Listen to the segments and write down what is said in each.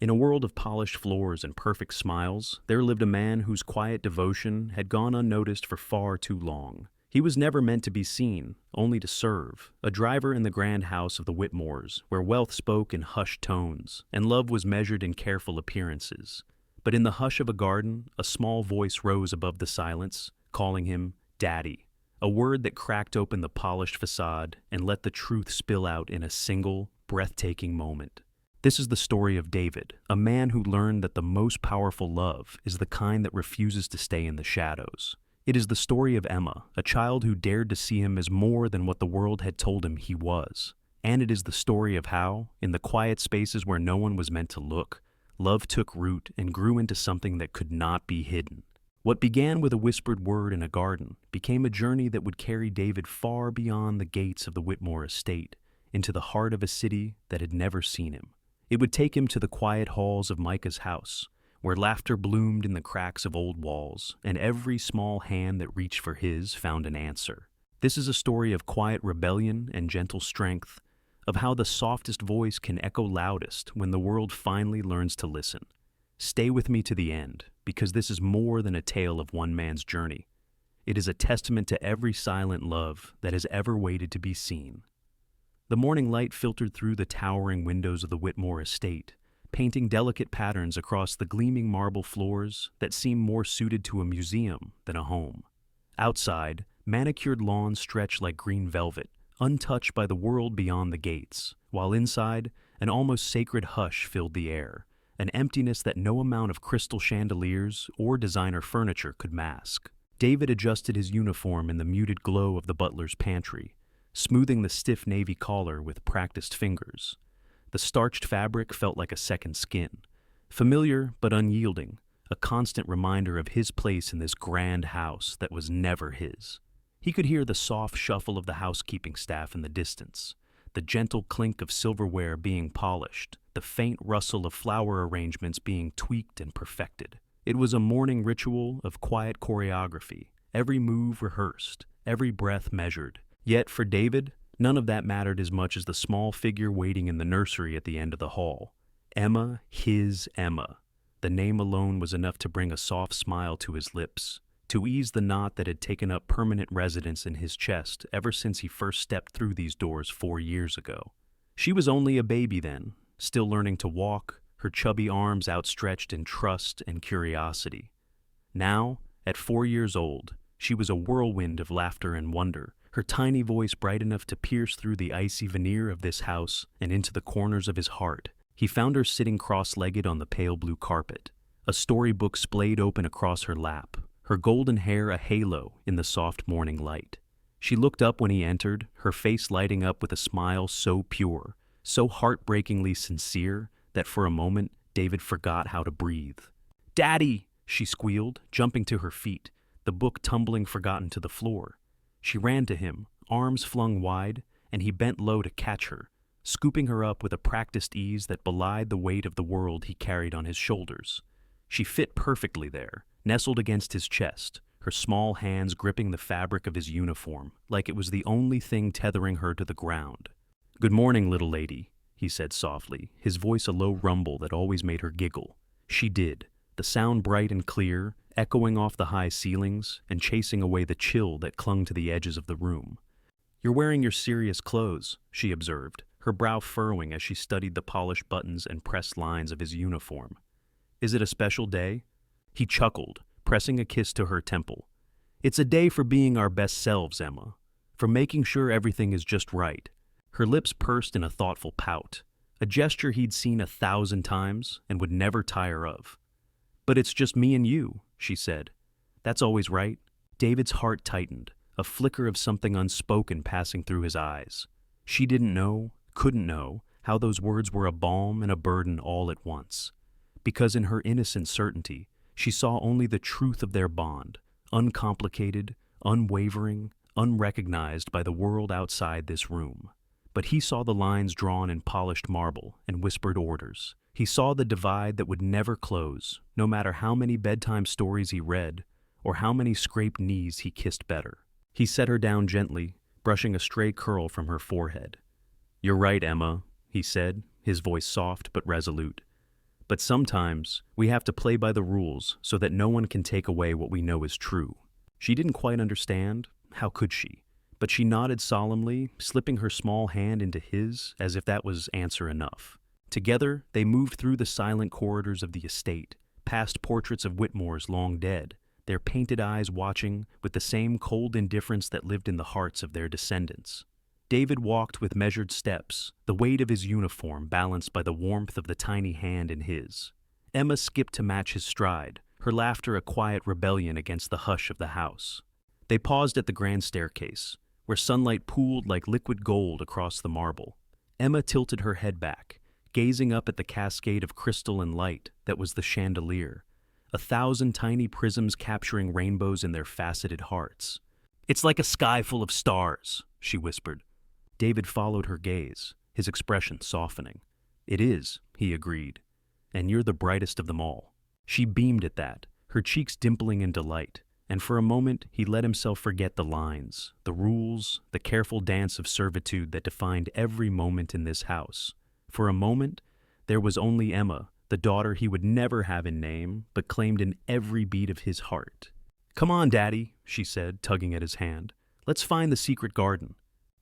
In a world of polished floors and perfect smiles, there lived a man whose quiet devotion had gone unnoticed for far too long. He was never meant to be seen, only to serve, a driver in the grand house of the Whitmores, where wealth spoke in hushed tones, and love was measured in careful appearances. But in the hush of a garden, a small voice rose above the silence, calling him Daddy, a word that cracked open the polished facade and let the truth spill out in a single, breathtaking moment. This is the story of David, a man who learned that the most powerful love is the kind that refuses to stay in the shadows. It is the story of Emma, a child who dared to see him as more than what the world had told him he was. And it is the story of how, in the quiet spaces where no one was meant to look, love took root and grew into something that could not be hidden. What began with a whispered word in a garden became a journey that would carry David far beyond the gates of the Whitmore estate, into the heart of a city that had never seen him. It would take him to the quiet halls of Micah's house, where laughter bloomed in the cracks of old walls, and every small hand that reached for his found an answer. This is a story of quiet rebellion and gentle strength, of how the softest voice can echo loudest when the world finally learns to listen. Stay with me to the end, because this is more than a tale of one man's journey. It is a testament to every silent love that has ever waited to be seen. The morning light filtered through the towering windows of the Whitmore estate, painting delicate patterns across the gleaming marble floors that seemed more suited to a museum than a home. Outside, manicured lawns stretched like green velvet, untouched by the world beyond the gates, while inside, an almost sacred hush filled the air, an emptiness that no amount of crystal chandeliers or designer furniture could mask. David adjusted his uniform in the muted glow of the butler's pantry, smoothing the stiff navy collar with practiced fingers. The starched fabric felt like a second skin, familiar but unyielding, a constant reminder of his place in this grand house that was never his. He could hear the soft shuffle of the housekeeping staff in the distance, the gentle clink of silverware being polished, the faint rustle of flower arrangements being tweaked and perfected. It was a morning ritual of quiet choreography, every move rehearsed, every breath measured. Yet for David, none of that mattered as much as the small figure waiting in the nursery at the end of the hall. Emma, his Emma. The name alone was enough to bring a soft smile to his lips, to ease the knot that had taken up permanent residence in his chest ever since he first stepped through these doors 4 years ago. She was only a baby then, still learning to walk, her chubby arms outstretched in trust and curiosity. Now, at 4 years old, she was a whirlwind of laughter and wonder, her tiny voice bright enough to pierce through the icy veneer of this house and into the corners of his heart. He found her sitting cross-legged on the pale blue carpet, a storybook splayed open across her lap, her golden hair a halo in the soft morning light. She looked up when he entered, her face lighting up with a smile so pure, so heartbreakingly sincere, that for a moment David forgot how to breathe. "Daddy!" she squealed, jumping to her feet, the book tumbling forgotten to the floor. She ran to him, arms flung wide, and he bent low to catch her, scooping her up with a practiced ease that belied the weight of the world he carried on his shoulders. She fit perfectly there, nestled against his chest, her small hands gripping the fabric of his uniform, like it was the only thing tethering her to the ground. "Good morning, little lady," he said softly, his voice a low rumble that always made her giggle. She did, the sound bright and clear, echoing off the high ceilings and chasing away the chill that clung to the edges of the room. "You're wearing your serious clothes," she observed, her brow furrowing as she studied the polished buttons and pressed lines of his uniform. "Is it a special day?" He chuckled, pressing a kiss to her temple. "It's a day for being our best selves, Emma, for making sure everything is just right." Her lips pursed in a thoughtful pout, a gesture he'd seen 1,000 times and would never tire of. "But it's just me and you," she said. "That's always right." David's heart tightened, a flicker of something unspoken passing through his eyes. She didn't know, couldn't know, how those words were a balm and a burden all at once. Because in her innocent certainty, she saw only the truth of their bond, uncomplicated, unwavering, unrecognized by the world outside this room. But he saw the lines drawn in polished marble and whispered orders. He saw the divide that would never close, no matter how many bedtime stories he read, or how many scraped knees he kissed better. He set her down gently, brushing a stray curl from her forehead. "You're right, Emma," he said, his voice soft but resolute. But sometimes we have to play by the rules so that no one can take away what we know is true. She didn't quite understand. How could she? But she nodded solemnly, slipping her small hand into his as if that was answer enough. Together, they moved through the silent corridors of the estate, past portraits of Whitmores long dead, their painted eyes watching with the same cold indifference that lived in the hearts of their descendants. David walked with measured steps, the weight of his uniform balanced by the warmth of the tiny hand in his. Emma skipped to match his stride, her laughter a quiet rebellion against the hush of the house. They paused at the grand staircase, where sunlight pooled like liquid gold across the marble. Emma tilted her head back, gazing up at the cascade of crystal and light that was the chandelier, 1,000 tiny prisms capturing rainbows in their faceted hearts. "It's like a sky full of stars," she whispered. David followed her gaze, his expression softening. "It is," he agreed, "and you're the brightest of them all." She beamed at that, her cheeks dimpling in delight, and for a moment he let himself forget the lines, the rules, the careful dance of servitude that defined every moment in this house. For a moment, there was only Emma, the daughter he would never have in name, but claimed in every beat of his heart. "Come on, Daddy," she said, tugging at his hand. "Let's find the secret garden."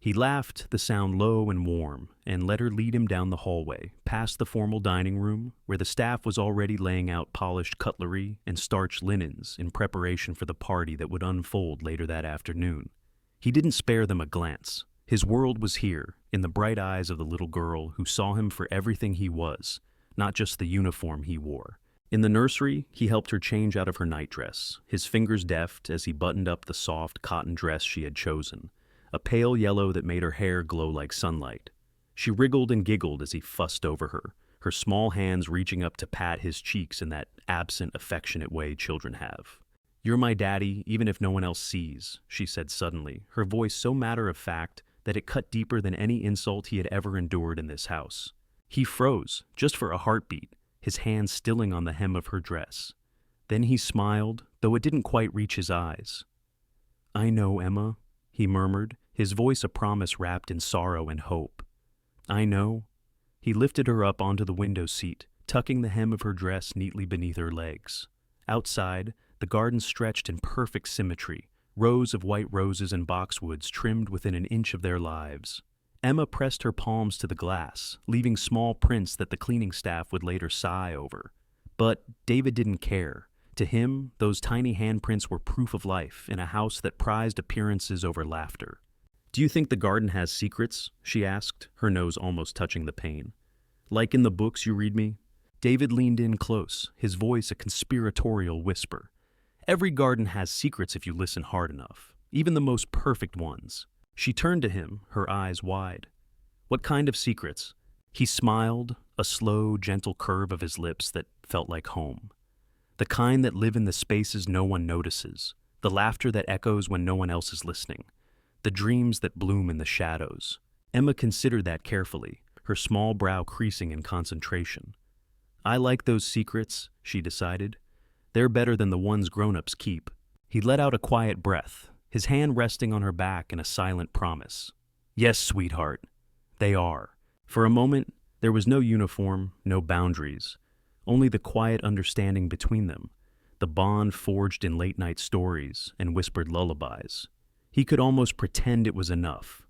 He laughed, the sound low and warm, and let her lead him down the hallway, past the formal dining room, where the staff was already laying out polished cutlery and starched linens in preparation for the party that would unfold later that afternoon. He didn't spare them a glance. His world was here, in the bright eyes of the little girl who saw him for everything he was, not just the uniform he wore. In the nursery, he helped her change out of her nightdress, his fingers deft as he buttoned up the soft cotton dress she had chosen, a pale yellow that made her hair glow like sunlight. She wriggled and giggled as he fussed over her, her small hands reaching up to pat his cheeks in that absent, affectionate way children have. "You're my daddy, even if no one else sees," she said suddenly, her voice so matter-of-fact that it cut deeper than any insult he had ever endured in this house. He froze, just for a heartbeat, his hand stilling on the hem of her dress. Then he smiled, though it didn't quite reach his eyes. "I know, Emma," he murmured, his voice a promise wrapped in sorrow and hope. "I know." He lifted her up onto the window seat, tucking the hem of her dress neatly beneath her legs. Outside, the garden stretched in perfect symmetry, rows of white roses and boxwoods trimmed within an inch of their lives. Emma pressed her palms to the glass, leaving small prints that the cleaning staff would later sigh over. But David didn't care. To him, those tiny handprints were proof of life in a house that prized appearances over laughter. "Do you think the garden has secrets?" she asked, her nose almost touching the pane. "Like in the books you read me?" David leaned in close, his voice a conspiratorial whisper. "Every garden has secrets if you listen hard enough, even the most perfect ones." She turned to him, her eyes wide. "What kind of secrets?" He smiled, a slow, gentle curve of his lips that felt like home. "The kind that live in the spaces no one notices, the laughter that echoes when no one else is listening, the dreams that bloom in the shadows." Emma considered that carefully, her small brow creasing in concentration. "I like those secrets," she decided. "They're better than the ones grown-ups keep." He let out a quiet breath, his hand resting on her back in a silent promise. "Yes, sweetheart, they are." For a moment, there was no uniform, no boundaries, only the quiet understanding between them, the bond forged in late-night stories and whispered lullabies. He could almost pretend it was enough.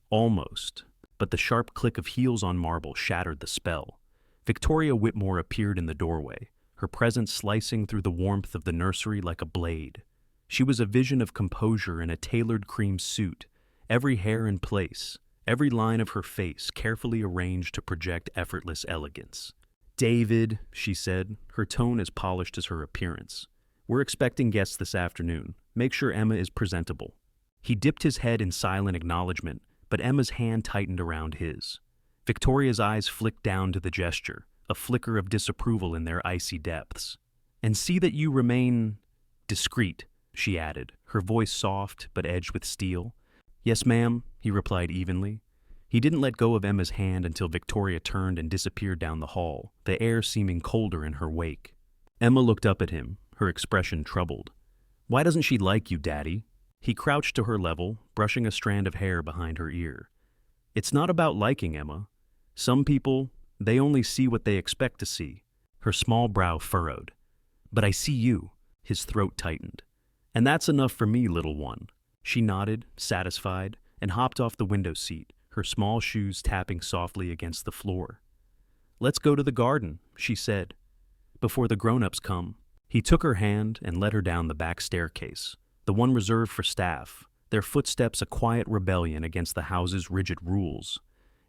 Almost. But the sharp click of heels on marble shattered the spell. Victoria Whitmore appeared in the doorway, her presence slicing through the warmth of the nursery like a blade. She was a vision of composure in a tailored cream suit, every hair in place, every line of her face carefully arranged to project effortless elegance. "David," she said, her tone as polished as her appearance, "we're expecting guests this afternoon. Make sure Emma is presentable." He dipped his head in silent acknowledgement, but Emma's hand tightened around his. Victoria's eyes flicked down to the gesture, a flicker of disapproval in their icy depths. "And see that you remain discreet," she added, her voice soft but edged with steel. "Yes, ma'am," he replied evenly. He didn't let go of Emma's hand until Victoria turned and disappeared down the hall, the air seeming colder in her wake. Emma looked up at him, her expression troubled. "Why doesn't she like you, Daddy?" He crouched to her level, brushing a strand of hair behind her ear. "It's not about liking, Emma. Some people, they only see what they expect to see." Her small brow furrowed. "But I see you." His throat tightened. "And that's enough for me, little one." She nodded, satisfied, and hopped off the window seat, her small shoes tapping softly against the floor. "Let's go to the garden," she said, "before the grown-ups come." He took her hand and led her down the back staircase, the one reserved for staff, their footsteps a quiet rebellion against the house's rigid rules.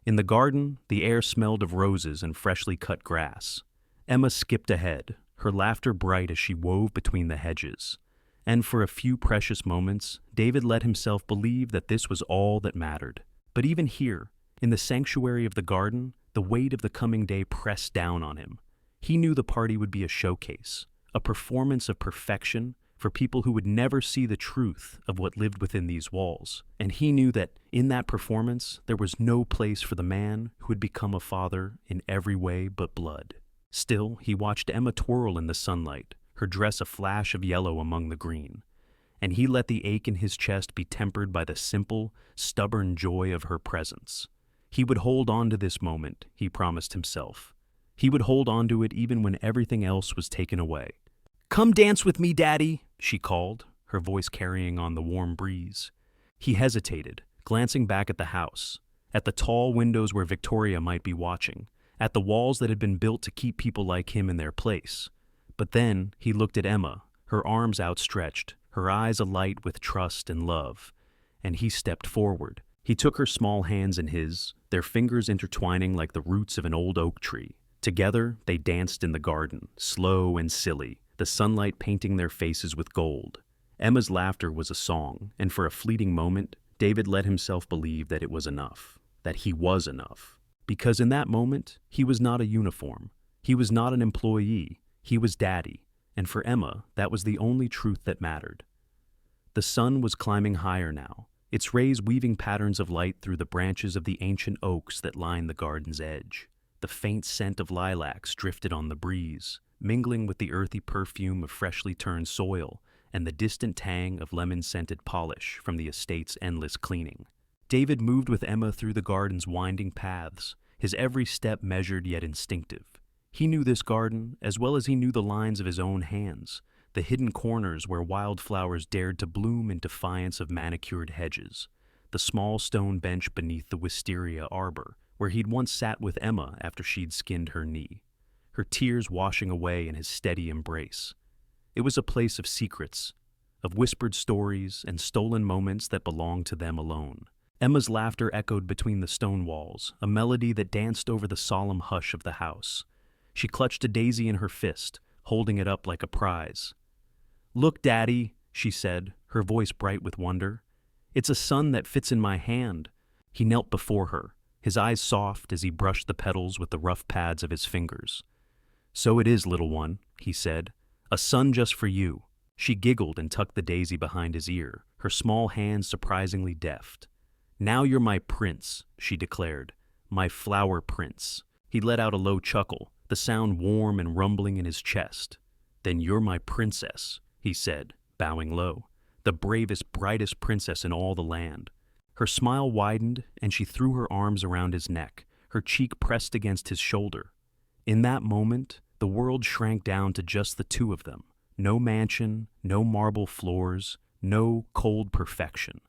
In the garden, the air smelled of roses and freshly cut grass. Emma skipped ahead, her laughter bright as she wove between the hedges. And for a few precious moments, David let himself believe that this was all that mattered. But even here, in the sanctuary of the garden, the weight of the coming day pressed down on him. He knew the party would be a showcase, a performance of perfection for people who would never see the truth of what lived within these walls. And he knew that in that performance, there was no place for the man who had become a father in every way but blood. Still, he watched Emma twirl in the sunlight, her dress a flash of yellow among the green. And he let the ache in his chest be tempered by the simple, stubborn joy of her presence. He would hold on to this moment, he promised himself. He would hold on to it even when everything else was taken away. "Come dance with me, Daddy," she called, her voice carrying on the warm breeze. He hesitated, glancing back at the house, at the tall windows where Victoria might be watching, at the walls that had been built to keep people like him in their place. But then he looked at Emma, her arms outstretched, her eyes alight with trust and love, and he stepped forward. He took her small hands in his, their fingers intertwining like the roots of an old oak tree. Together, they danced in the garden, slow and silly, the sunlight painting their faces with gold. Emma's laughter was a song, and for a fleeting moment, David let himself believe that it was enough, that he was enough. Because in that moment, he was not a uniform. He was not an employee. He was Daddy, and for Emma, that was the only truth that mattered. The sun was climbing higher now, its rays weaving patterns of light through the branches of the ancient oaks that lined the garden's edge. The faint scent of lilacs drifted on the breeze, mingling with the earthy perfume of freshly turned soil and the distant tang of lemon-scented polish from the estate's endless cleaning. David moved with Emma through the garden's winding paths, his every step measured yet instinctive. He knew this garden as well as he knew the lines of his own hands, the hidden corners where wildflowers dared to bloom in defiance of manicured hedges, the small stone bench beneath the wisteria arbor, where he'd once sat with Emma after she'd skinned her knee, her tears washing away in his steady embrace. It was a place of secrets, of whispered stories and stolen moments that belonged to them alone. Emma's laughter echoed between the stone walls, a melody that danced over the solemn hush of the house. She clutched a daisy in her fist, holding it up like a prize. "Look, Daddy," she said, her voice bright with wonder. "It's a sun that fits in my hand." He knelt before her, his eyes soft as he brushed the petals with the rough pads of his fingers. "So it is, little one," he said. "A sun just for you." She giggled and tucked the daisy behind his ear, her small hands surprisingly deft. "Now you're my prince," she declared. "My flower prince." He let out a low chuckle, the sound warm and rumbling in his chest. "Then you're my princess," he said, bowing low. "The bravest, brightest princess in all the land." Her smile widened, and she threw her arms around his neck, her cheek pressed against his shoulder. In that moment, the world shrank down to just the two of them. No mansion, no marble floors, no cold perfection.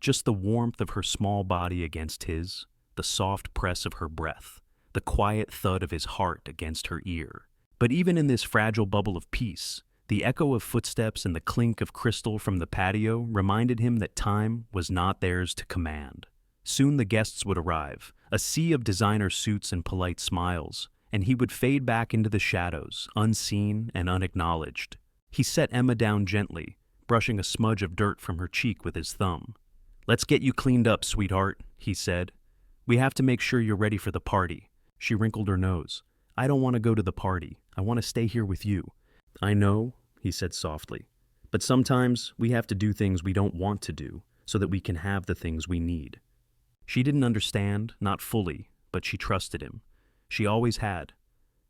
Just the warmth of her small body against his, the soft press of her breath, the quiet thud of his heart against her ear. But even in this fragile bubble of peace, the echo of footsteps and the clink of crystal from the patio reminded him that time was not theirs to command. Soon the guests would arrive, a sea of designer suits and polite smiles, and he would fade back into the shadows, unseen and unacknowledged. He set Emma down gently, brushing a smudge of dirt from her cheek with his thumb. "Let's get you cleaned up, sweetheart," he said. "We have to make sure you're ready for the party." She wrinkled her nose. "I don't want to go to the party. I want to stay here with you." "I know," he said softly, "but sometimes we have to do things we don't want to do so that we can have the things we need." She didn't understand, not fully, but she trusted him. She always had,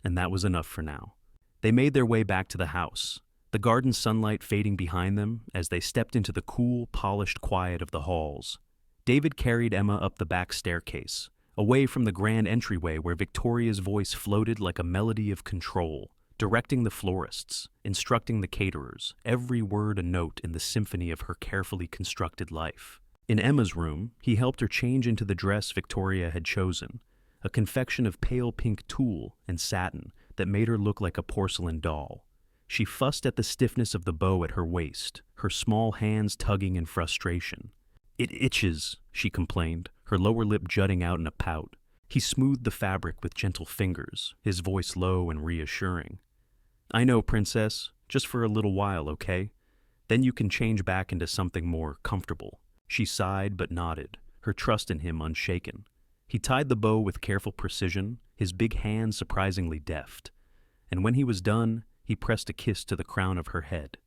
and that was enough for now. They made their way back to the house, the garden sunlight fading behind them as they stepped into the cool, polished quiet of the halls. David carried Emma up the back staircase, away from the grand entryway where Victoria's voice floated like a melody of control. directing the florists, instructing the caterers, every word a note in the symphony of her carefully constructed life. In Emma's room, he helped her change into the dress Victoria had chosen, a confection of pale pink tulle and satin that made her look like a porcelain doll. She fussed at the stiffness of the bow at her waist, her small hands tugging in frustration. "It itches," she complained, her lower lip jutting out in a pout. He smoothed the fabric with gentle fingers, his voice low and reassuring. "I know, princess, just for a little while, okay? Then you can change back into something more comfortable." She sighed but nodded, her trust in him unshaken. He tied the bow with careful precision, his big hands surprisingly deft. And when he was done, he pressed a kiss to the crown of her head.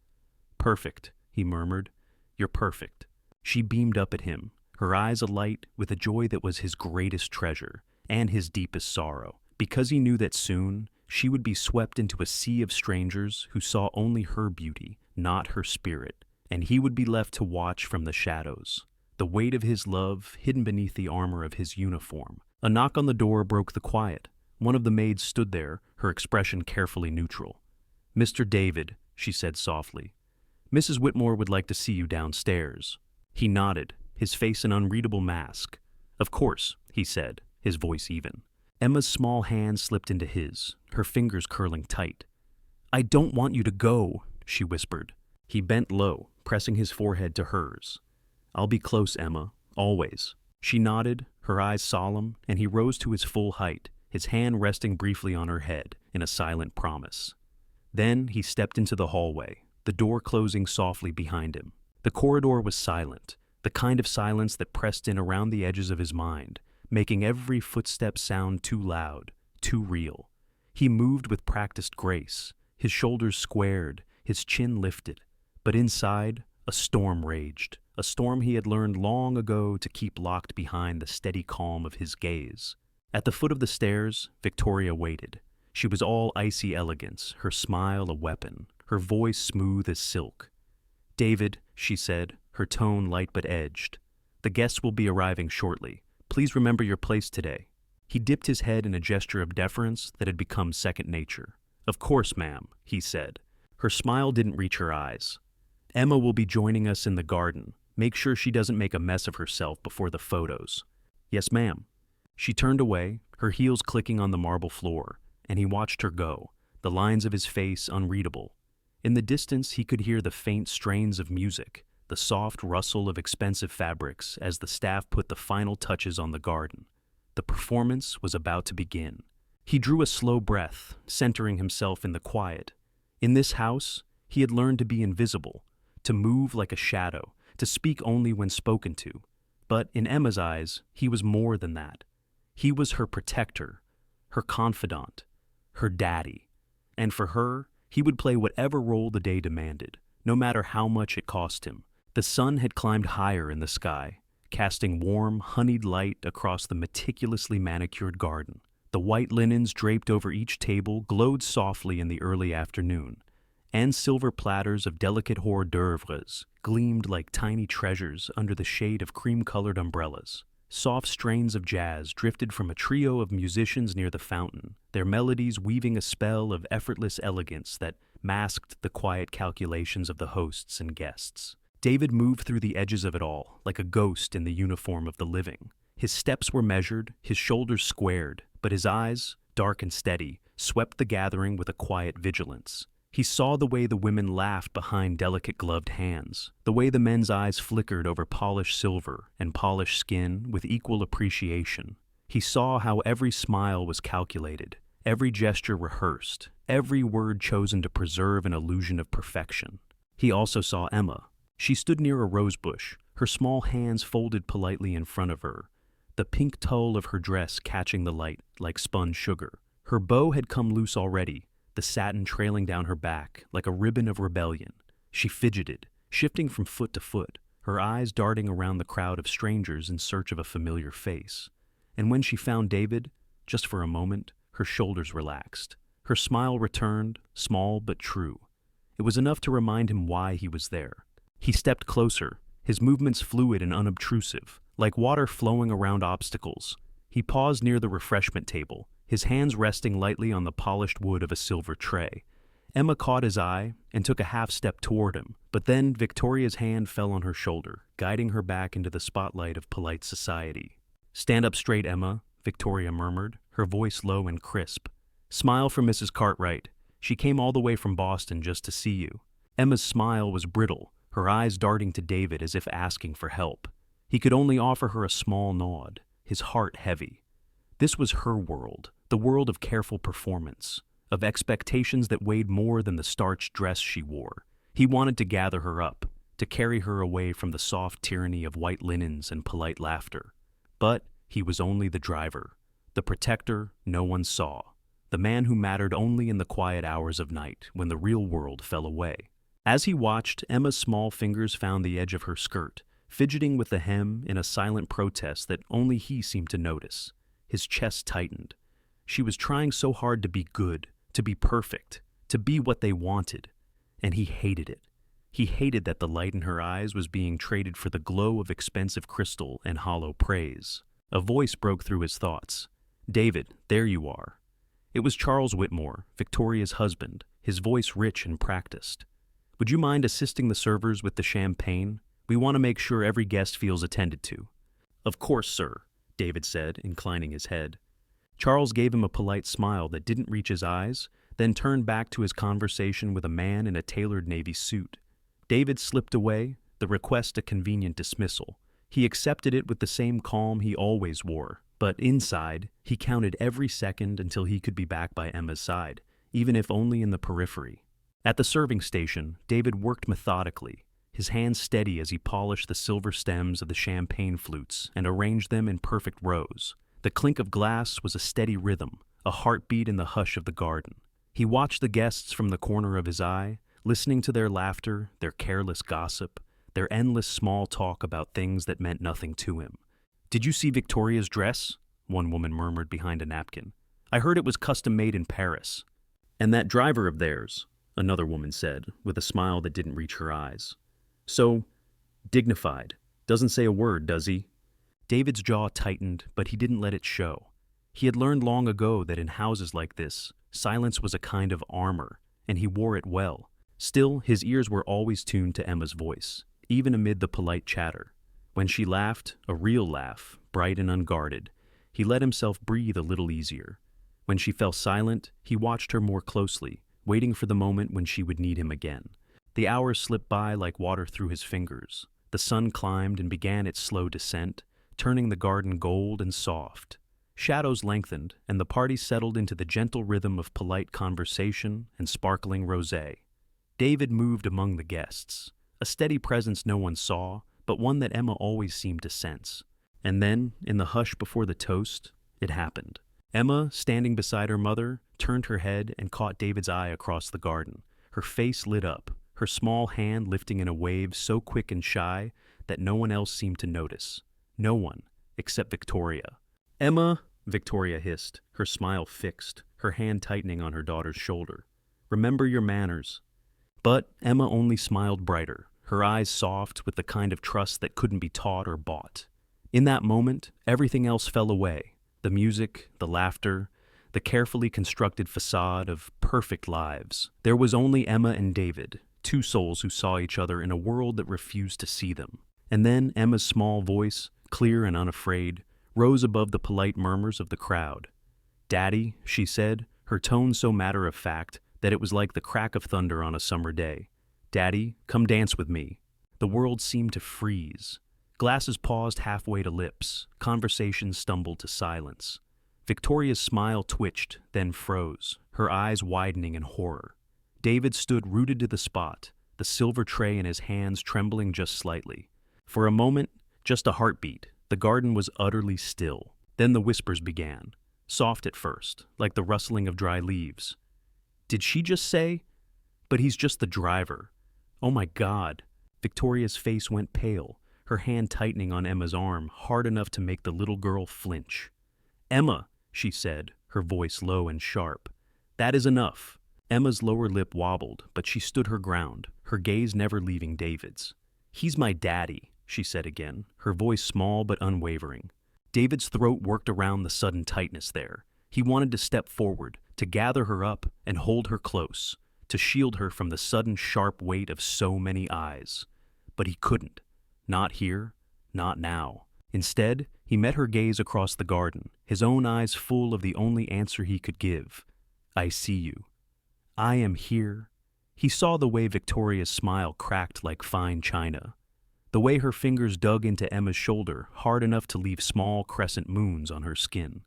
"Perfect," he murmured. "You're perfect." She beamed up at him, her eyes alight with a joy that was his greatest treasure and his deepest sorrow, because he knew that soon she would be swept into a sea of strangers who saw only her beauty, not her spirit, and he would be left to watch from the shadows, the weight of his love hidden beneath the armor of his uniform. A knock on the door broke the quiet. One of the maids stood there, her expression carefully neutral. "Mr. David," she said softly. "Mrs. Whitmore would like to see you downstairs." He nodded, his face an unreadable mask. "Of course," he said, his voice even. Emma's small hand slipped into his, her fingers curling tight. "I don't want you to go," she whispered. He bent low, pressing his forehead to hers. "I'll be close, Emma, always." She nodded, her eyes solemn, and he rose to his full height, his hand resting briefly on her head in a silent promise. Then he stepped into the hallway, the door closing softly behind him. The corridor was silent, the kind of silence that pressed in around the edges of his mind, making every footstep sound too loud, too real. He moved with practiced grace, his shoulders squared, his chin lifted. But inside, a storm raged, a storm he had learned long ago to keep locked behind the steady calm of his gaze. At the foot of the stairs, Victoria waited. She was all icy elegance, her smile a weapon, her voice smooth as silk. "David," she said, her tone light but edged, "the guests will be arriving shortly. Please remember your place today." He dipped his head in a gesture of deference that had become second nature. "Of course, ma'am," he said. Her smile didn't reach her eyes. "Emma will be joining us in the garden. Make sure she doesn't make a mess of herself before the photos." "Yes, ma'am." She turned away, her heels clicking on the marble floor, and he watched her go, the lines of his face unreadable. In the distance he could hear the faint strains of music, the soft rustle of expensive fabrics as the staff put the final touches on the garden. The performance was about to begin. He drew a slow breath, centering himself in the quiet. In this house, he had learned to be invisible, to move like a shadow, to speak only when spoken to. But in Emma's eyes, he was more than that. He was her protector, her confidant, her daddy. And for her, he would play whatever role the day demanded, no matter how much it cost him. The sun had climbed higher in the sky, casting warm, honeyed light across the meticulously manicured garden. The white linens draped over each table glowed softly in the early afternoon, and silver platters of delicate hors d'oeuvres gleamed like tiny treasures under the shade of cream-colored umbrellas. Soft strains of jazz drifted from a trio of musicians near the fountain, their melodies weaving a spell of effortless elegance that masked the quiet calculations of the hosts and guests. David moved through the edges of it all, like a ghost in the uniform of the living. His steps were measured, his shoulders squared, but his eyes, dark and steady, swept the gathering with a quiet vigilance. He saw the way the women laughed behind delicate gloved hands, the way the men's eyes flickered over polished silver and polished skin with equal appreciation. He saw how every smile was calculated, every gesture rehearsed, every word chosen to preserve an illusion of perfection. He also saw Emma. She stood near a rosebush, her small hands folded politely in front of her, the pink tulle of her dress catching the light like spun sugar. Her bow had come loose already, the satin trailing down her back like a ribbon of rebellion. She fidgeted, shifting from foot to foot, her eyes darting around the crowd of strangers in search of a familiar face. And when she found David, just for a moment, her shoulders relaxed. Her smile returned, small but true. It was enough to remind him why he was there. He stepped closer, his movements fluid and unobtrusive, like water flowing around obstacles. He paused near the refreshment table, his hands resting lightly on the polished wood of a silver tray. Emma caught his eye and took a half step toward him, but then Victoria's hand fell on her shoulder, guiding her back into the spotlight of polite society. "Stand up straight, Emma," Victoria murmured, her voice low and crisp. "Smile for Mrs. Cartwright. She came all the way from Boston just to see you." Emma's smile was brittle, her eyes darting to David as if asking for help. He could only offer her a small nod, his heart heavy. This was her world, the world of careful performance, of expectations that weighed more than the starched dress she wore. He wanted to gather her up, to carry her away from the soft tyranny of white linens and polite laughter. But he was only the driver, the protector no one saw, the man who mattered only in the quiet hours of night when the real world fell away. As he watched, Emma's small fingers found the edge of her skirt, fidgeting with the hem in a silent protest that only he seemed to notice. His chest tightened. She was trying so hard to be good, to be perfect, to be what they wanted, and he hated it. He hated that the light in her eyes was being traded for the glow of expensive crystal and hollow praise. A voice broke through his thoughts. "David, there you are." It was Charles Whitmore, Victoria's husband, his voice rich and practiced. "Would you mind assisting the servers with the champagne? We want to make sure every guest feels attended to." "Of course, sir," David said, inclining his head. Charles gave him a polite smile that didn't reach his eyes, then turned back to his conversation with a man in a tailored navy suit. David slipped away, the request a convenient dismissal. He accepted it with the same calm he always wore, but inside, he counted every second until he could be back by Emma's side, even if only in the periphery. At the serving station, David worked methodically, his hands steady as he polished the silver stems of the champagne flutes and arranged them in perfect rows. The clink of glass was a steady rhythm, a heartbeat in the hush of the garden. He watched the guests from the corner of his eye, listening to their laughter, their careless gossip, their endless small talk about things that meant nothing to him. "Did you see Victoria's dress?" one woman murmured behind a napkin. "I heard it was custom-made in Paris." "And that driver of theirs," another woman said, with a smile that didn't reach her eyes. "So dignified. Doesn't say a word, does he?" David's jaw tightened, but he didn't let it show. He had learned long ago that in houses like this, silence was a kind of armor, and he wore it well. Still, his ears were always tuned to Emma's voice, even amid the polite chatter. When she laughed, a real laugh, bright and unguarded, he let himself breathe a little easier. When she fell silent, he watched her more closely, waiting for the moment when she would need him again. The hours slipped by like water through his fingers. The sun climbed and began its slow descent, turning the garden gold and soft. Shadows lengthened, and the party settled into the gentle rhythm of polite conversation and sparkling rosé. David moved among the guests, a steady presence no one saw, but one that Emma always seemed to sense. And then, in the hush before the toast, it happened. Emma, standing beside her mother, turned her head and caught David's eye across the garden. Her face lit up, her small hand lifting in a wave so quick and shy that no one else seemed to notice. No one, except Victoria. "Emma," Victoria hissed, her smile fixed, her hand tightening on her daughter's shoulder. "Remember your manners." But Emma only smiled brighter, her eyes soft with the kind of trust that couldn't be taught or bought. In that moment, everything else fell away. The music, the laughter, the carefully constructed facade of perfect lives. There was only Emma and David, two souls who saw each other in a world that refused to see them. And then Emma's small voice, clear and unafraid, rose above the polite murmurs of the crowd. "Daddy," she said, her tone so matter-of-fact that it was like the crack of thunder on a summer day. "Daddy, come dance with me." The world seemed to freeze. Glasses paused halfway to lips. Conversation stumbled to silence. Victoria's smile twitched, then froze, her eyes widening in horror. David stood rooted to the spot, the silver tray in his hands trembling just slightly. For a moment, just a heartbeat, the garden was utterly still. Then the whispers began, soft at first, like the rustling of dry leaves. "Did she just say? But he's just the driver. Oh my God." Victoria's face went pale, her hand tightening on Emma's arm, hard enough to make the little girl flinch. "Emma," she said, her voice low and sharp. "That is enough." Emma's lower lip wobbled, but she stood her ground, her gaze never leaving David's. "He's my daddy," she said again, her voice small but unwavering. David's throat worked around the sudden tightness there. He wanted to step forward, to gather her up and hold her close, to shield her from the sudden sharp weight of so many eyes. But he couldn't. Not here, not now. Instead, he met her gaze across the garden, his own eyes full of the only answer he could give. I see you. I am here. He saw the way Victoria's smile cracked like fine china, the way her fingers dug into Emma's shoulder hard enough to leave small crescent moons on her skin.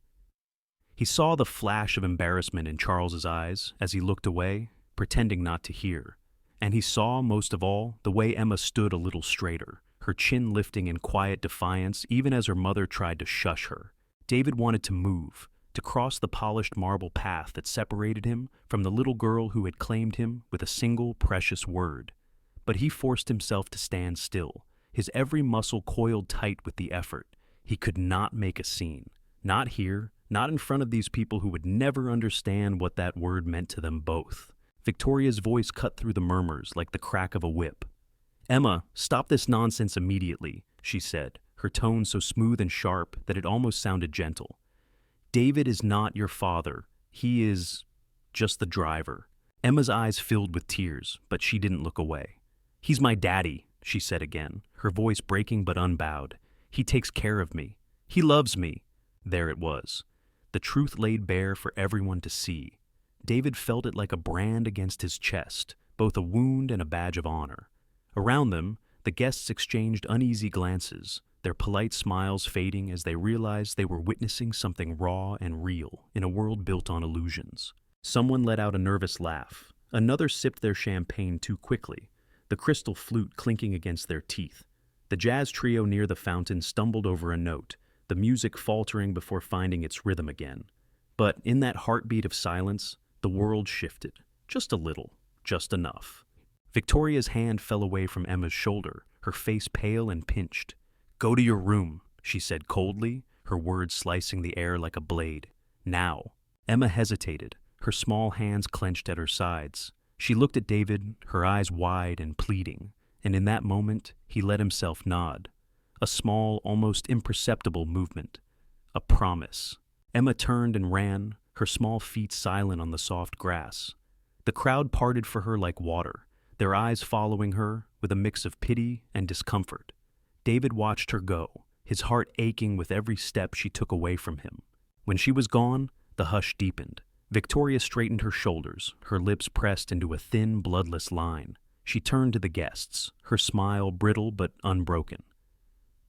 He saw the flash of embarrassment in Charles's eyes as he looked away, pretending not to hear. And he saw, most of all, the way Emma stood a little straighter, her chin lifting in quiet defiance even as her mother tried to shush her. David wanted to move, to cross the polished marble path that separated him from the little girl who had claimed him with a single precious word. But he forced himself to stand still, his every muscle coiled tight with the effort. He could not make a scene. Not here, not in front of these people who would never understand what that word meant to them both. Victoria's voice cut through the murmurs like the crack of a whip. Emma, stop this nonsense immediately, she said, her tone so smooth and sharp that it almost sounded gentle. David is not your father. He is just the driver. Emma's eyes filled with tears, but she didn't look away. He's my daddy, she said again, her voice breaking but unbowed. He takes care of me. He loves me. There it was. The truth laid bare for everyone to see. David felt it like a brand against his chest, both a wound and a badge of honor. Around them, the guests exchanged uneasy glances, their polite smiles fading as they realized they were witnessing something raw and real in a world built on illusions. Someone let out a nervous laugh. Another sipped their champagne too quickly, the crystal flute clinking against their teeth. The jazz trio near the fountain stumbled over a note, the music faltering before finding its rhythm again. But in that heartbeat of silence, the world shifted. Just a little, just enough. Victoria's hand fell away from Emma's shoulder, her face pale and pinched. Go to your room, she said coldly, her words slicing the air like a blade. Now. Emma hesitated, her small hands clenched at her sides. She looked at David, her eyes wide and pleading, and in that moment he let himself nod. A small, almost imperceptible movement. A promise. Emma turned and ran, her small feet silent on the soft grass. The crowd parted for her like water, their eyes following her with a mix of pity and discomfort. David watched her go, his heart aching with every step she took away from him. When she was gone, the hush deepened. Victoria straightened her shoulders, her lips pressed into a thin, bloodless line. She turned to the guests, her smile brittle but unbroken.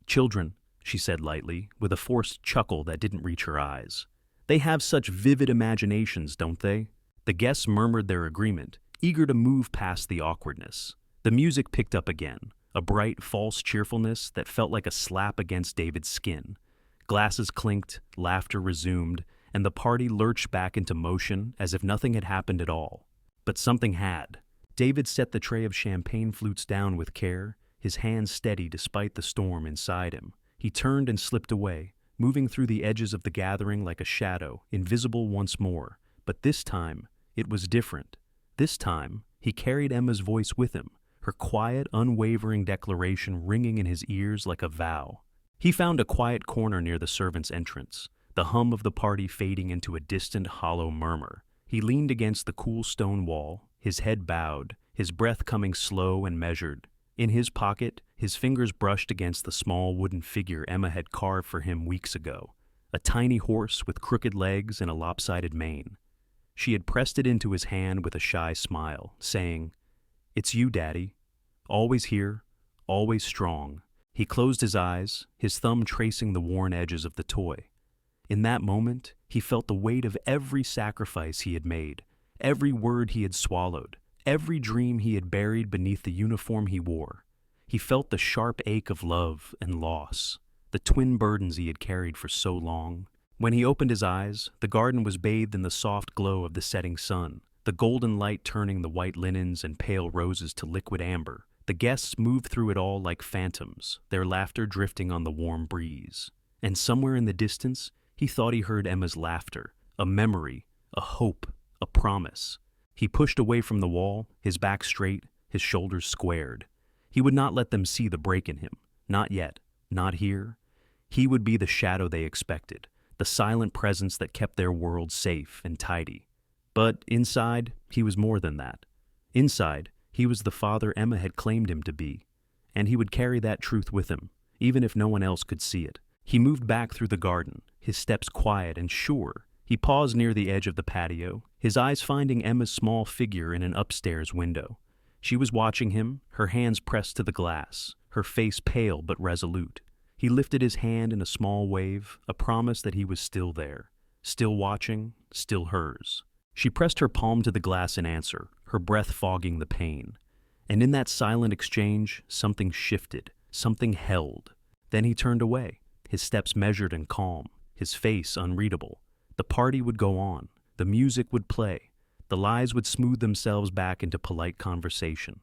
Children, she said lightly, with a forced chuckle that didn't reach her eyes. They have such vivid imaginations, don't they? The guests murmured their agreement, eager to move past the awkwardness. The music picked up again, a bright, false cheerfulness that felt like a slap against David's skin. Glasses clinked, laughter resumed, and the party lurched back into motion as if nothing had happened at all. But something had. David set the tray of champagne flutes down with care, his hands steady despite the storm inside him. He turned and slipped away, moving through the edges of the gathering like a shadow, invisible once more. But this time, it was different. This time, he carried Emma's voice with him, her quiet, unwavering declaration ringing in his ears like a vow. He found a quiet corner near the servants' entrance, the hum of the party fading into a distant, hollow murmur. He leaned against the cool stone wall, his head bowed, his breath coming slow and measured. In his pocket, his fingers brushed against the small wooden figure Emma had carved for him weeks ago, a tiny horse with crooked legs and a lopsided mane. She had pressed it into his hand with a shy smile, saying, "It's you, Daddy. Always here, always strong." He closed his eyes, his thumb tracing the worn edges of the toy. In that moment, he felt the weight of every sacrifice he had made, every word he had swallowed, every dream he had buried beneath the uniform he wore. He felt the sharp ache of love and loss, the twin burdens he had carried for so long. When he opened his eyes, the garden was bathed in the soft glow of the setting sun, the golden light turning the white linens and pale roses to liquid amber. The guests moved through it all like phantoms, their laughter drifting on the warm breeze. And somewhere in the distance, he thought he heard Emma's laughter, a memory, a hope, a promise. He pushed away from the wall, his back straight, his shoulders squared. He would not let them see the break in him. Not yet. Not here. He would be the shadow they expected, the silent presence that kept their world safe and tidy. But inside, he was more than that. Inside, he was the father Emma had claimed him to be, and he would carry that truth with him, even if no one else could see it. He moved back through the garden, his steps quiet and sure. He paused near the edge of the patio, his eyes finding Emma's small figure in an upstairs window. She was watching him, her hands pressed to the glass, her face pale but resolute. He lifted his hand in a small wave, a promise that he was still there, still watching, still hers. She pressed her palm to the glass in answer, her breath fogging the pain. And in that silent exchange, something shifted, something held. Then he turned away, his steps measured and calm, his face unreadable. The party would go on, the music would play, the lies would smooth themselves back into polite conversation.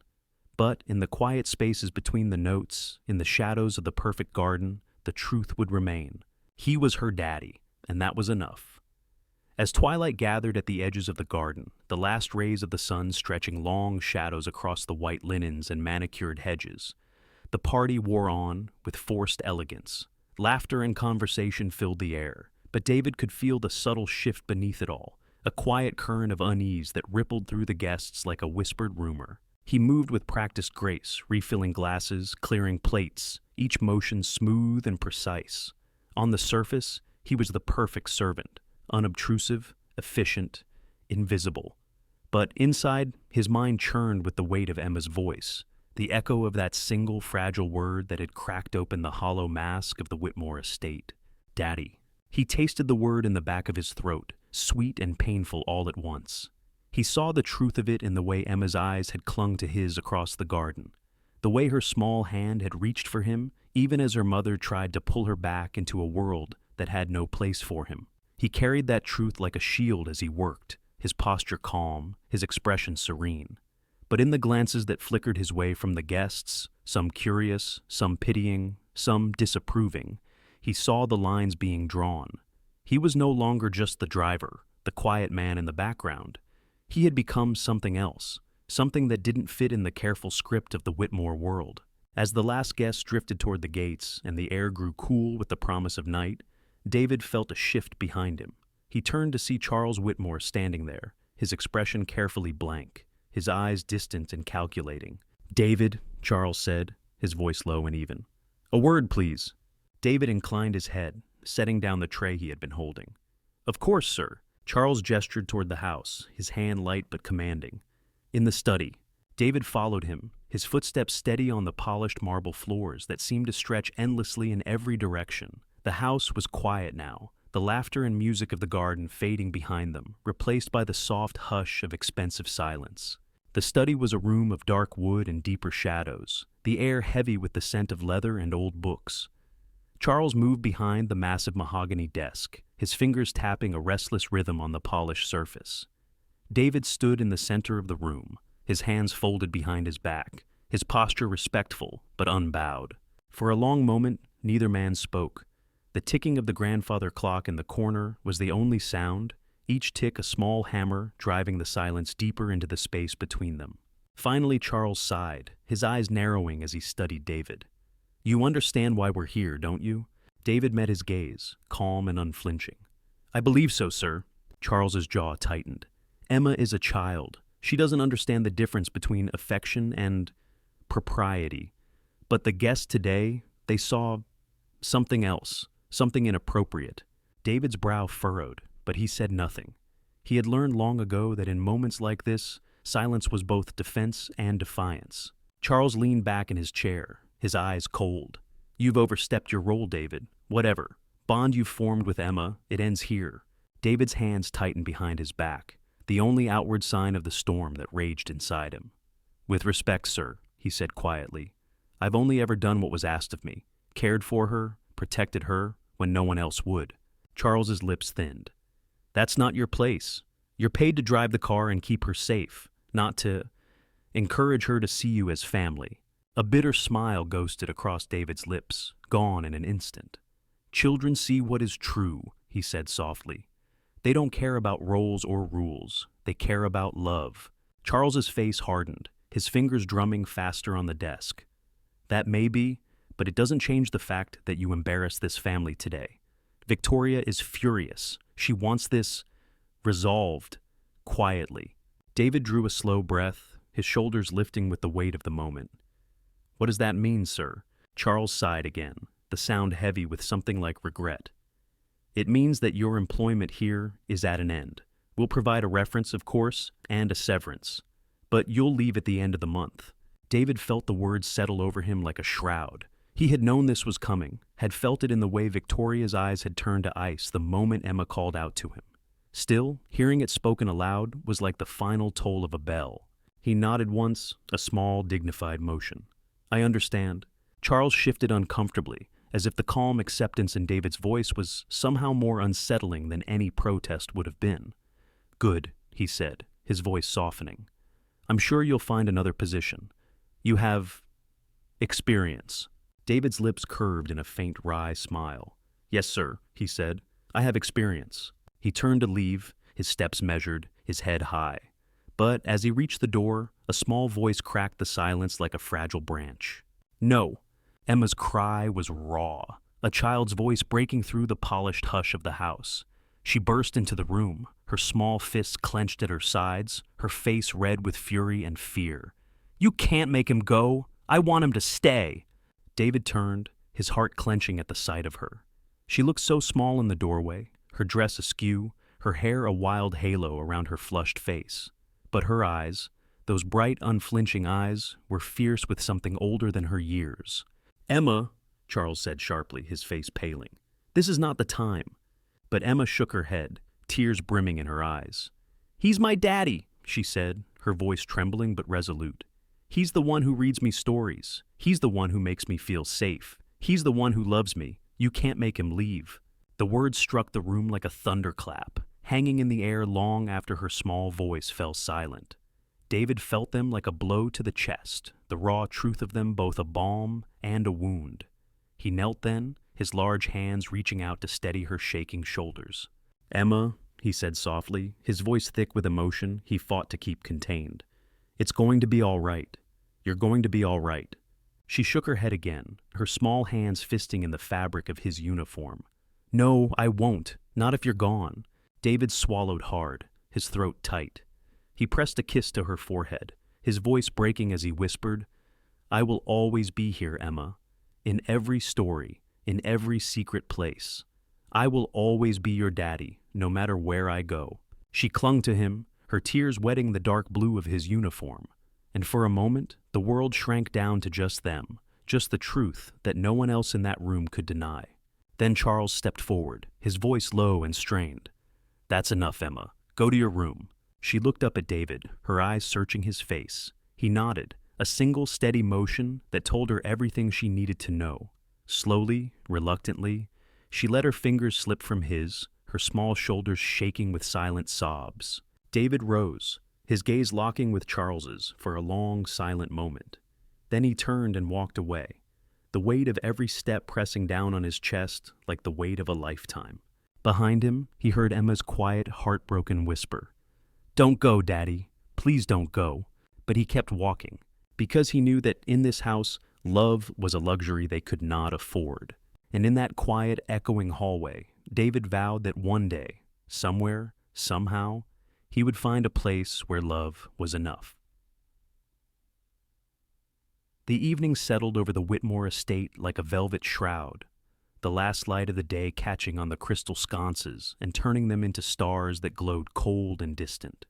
But in the quiet spaces between the notes, in the shadows of the perfect garden, the truth would remain. He was her daddy, and that was enough. As twilight gathered at the edges of the garden, the last rays of the sun stretching long shadows across the white linens and manicured hedges, the party wore on with forced elegance. Laughter and conversation filled the air, but David could feel the subtle shift beneath it all, a quiet current of unease that rippled through the guests like a whispered rumor. He moved with practiced grace, refilling glasses, clearing plates, each motion smooth and precise. On the surface, he was the perfect servant, unobtrusive, efficient, invisible. But inside, his mind churned with the weight of Emma's voice, the echo of that single fragile word that had cracked open the hollow mask of the Whitmore estate. Daddy. He tasted the word in the back of his throat, sweet and painful all at once. He saw the truth of it in the way Emma's eyes had clung to his across the garden, the way her small hand had reached for him, even as her mother tried to pull her back into a world that had no place for him. He carried that truth like a shield as he worked, his posture calm, his expression serene. But in the glances that flickered his way from the guests, some curious, some pitying, some disapproving, he saw the lines being drawn. He was no longer just the driver, the quiet man in the background. He had become something else, something that didn't fit in the careful script of the Whitmore world. As the last guest drifted toward the gates and the air grew cool with the promise of night, David felt a shift behind him. He turned to see Charles Whitmore standing there, his expression carefully blank, his eyes distant and calculating. "David," Charles said, his voice low and even. "A word, please." David inclined his head, setting down the tray he had been holding. "Of course, sir." Charles gestured toward the house, his hand light but commanding. In the study, David followed him, his footsteps steady on the polished marble floors that seemed to stretch endlessly in every direction. The house was quiet now, the laughter and music of the garden fading behind them, replaced by the soft hush of expensive silence. The study was a room of dark wood and deeper shadows, the air heavy with the scent of leather and old books. Charles moved behind the massive mahogany desk, his fingers tapping a restless rhythm on the polished surface. David stood in the center of the room, his hands folded behind his back, his posture respectful but unbowed. For a long moment, neither man spoke. The ticking of the grandfather clock in the corner was the only sound, each tick a small hammer driving the silence deeper into the space between them. Finally, Charles sighed, his eyes narrowing as he studied David. "You understand why we're here, don't you?" David met his gaze, calm and unflinching. "I believe so, sir." Charles's jaw tightened. "Emma is a child. She doesn't understand the difference between affection and propriety. But the guests today, they saw something else, something inappropriate." David's brow furrowed, but he said nothing. He had learned long ago that in moments like this, silence was both defense and defiance. Charles leaned back in his chair, his eyes cold. "You've overstepped your role, David. Whatever. Bond you've formed with Emma, it ends here." David's hands tightened behind his back, the only outward sign of the storm that raged inside him. "With respect, sir," he said quietly, "I've only ever done what was asked of me, cared for her, protected her, when no one else would." Charles's lips thinned. "That's not your place. You're paid to drive the car and keep her safe, not to encourage her to see you as family." A bitter smile ghosted across David's lips, gone in an instant. "Children see what is true," he said softly. "They don't care about roles or rules. They care about love." Charles's face hardened, his fingers drumming faster on the desk. "That may be, but it doesn't change the fact that you embarrass this family today. Victoria is furious. She wants this resolved quietly. David drew a slow breath, his shoulders lifting with the weight of the moment. What does that mean, sir? Charles sighed again, the sound heavy with something like regret. It means that your employment here is at an end. We'll provide a reference, of course, and a severance. But you'll leave at the end of the month. David felt the words settle over him like a shroud. He had known this was coming, had felt it in the way Victoria's eyes had turned to ice the moment Emma called out to him. Still, hearing it spoken aloud was like the final toll of a bell. He nodded once, a small, dignified motion. I understand. Charles shifted uncomfortably, as if the calm acceptance in David's voice was somehow more unsettling than any protest would have been. Good, he said, his voice softening. I'm sure you'll find another position. You have experience. David's lips curved in a faint wry smile. Yes, sir, he said. I have experience. He turned to leave, his steps measured, his head high. But as he reached the door, a small voice cracked the silence like a fragile branch. No. Emma's cry was raw, a child's voice breaking through the polished hush of the house. She burst into the room, her small fists clenched at her sides, her face red with fury and fear. You can't make him go. I want him to stay. David turned, his heart clenching at the sight of her. She looked so small in the doorway, her dress askew, her hair a wild halo around her flushed face. But her eyes, those bright, unflinching eyes, were fierce with something older than her years. Emma, Charles said sharply, his face paling. This is not the time. But Emma shook her head, tears brimming in her eyes. He's my daddy, she said, her voice trembling but resolute. He's the one who reads me stories. He's the one who makes me feel safe. He's the one who loves me. You can't make him leave. The words struck the room like a thunderclap, hanging in the air long after her small voice fell silent. David felt them like a blow to the chest, the raw truth of them both a balm and a wound. He knelt then, his large hands reaching out to steady her shaking shoulders. Emma, he said softly, his voice thick with emotion he fought to keep contained. It's going to be all right. You're going to be all right. She shook her head again, her small hands fisting in the fabric of his uniform. No, I won't. Not if you're gone. David swallowed hard, his throat tight. He pressed a kiss to her forehead, his voice breaking as he whispered, I will always be here, Emma. In every story, in every secret place. I will always be your daddy, no matter where I go. She clung to him, her tears wetting the dark blue of his uniform. And for a moment, the world shrank down to just them, just the truth that no one else in that room could deny. Then Charles stepped forward, his voice low and strained. That's enough, Emma. Go to your room. She looked up at David, her eyes searching his face. He nodded, a single steady motion that told her everything she needed to know. Slowly, reluctantly, she let her fingers slip from his, her small shoulders shaking with silent sobs. David rose, his gaze locking with Charles's for a long, silent moment. Then he turned and walked away, the weight of every step pressing down on his chest like the weight of a lifetime. Behind him, he heard Emma's quiet, heartbroken whisper. Don't go, Daddy. Please don't go. But he kept walking, because he knew that in this house, love was a luxury they could not afford. And in that quiet, echoing hallway, David vowed that one day, somewhere, somehow, he would find a place where love was enough. The evening settled over the Whitmore estate like a velvet shroud, the last light of the day catching on the crystal sconces and turning them into stars that glowed cold and distant.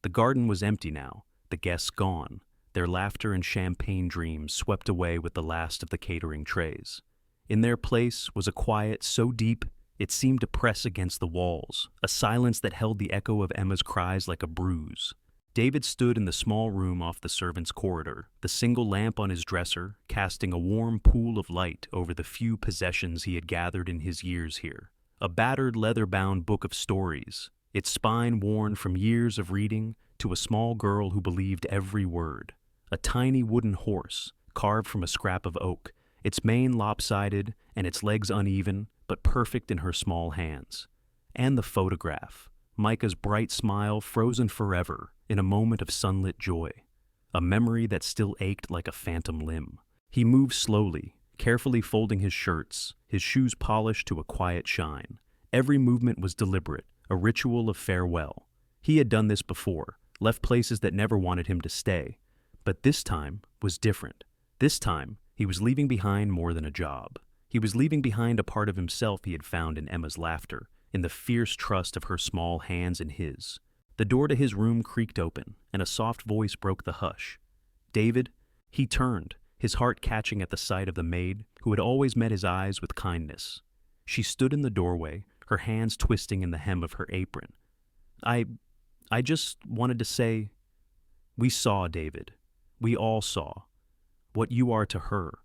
The garden was empty now, the guests gone, their laughter and champagne dreams swept away with the last of the catering trays. In their place was a quiet so deep it seemed to press against the walls, a silence that held the echo of Emma's cries like a bruise. David stood in the small room off the servants' corridor, the single lamp on his dresser casting a warm pool of light over the few possessions he had gathered in his years here. A battered leather-bound book of stories, its spine worn from years of reading to a small girl who believed every word. A tiny wooden horse, carved from a scrap of oak, its mane lopsided and its legs uneven, but perfect in her small hands. And the photograph, Micah's bright smile frozen forever in a moment of sunlit joy, a memory that still ached like a phantom limb. He moved slowly, carefully folding his shirts, his shoes polished to a quiet shine. Every movement was deliberate, a ritual of farewell. He had done this before, left places that never wanted him to stay. But this time was different. This time, he was leaving behind more than a job. He was leaving behind a part of himself he had found in Emma's laughter, in the fierce trust of her small hands in his. The door to his room creaked open, and a soft voice broke the hush. David? He turned, his heart catching at the sight of the maid who had always met his eyes with kindness. She stood in the doorway, her hands twisting in the hem of her apron. I just wanted to say, we saw, David. We all saw. What you are to her.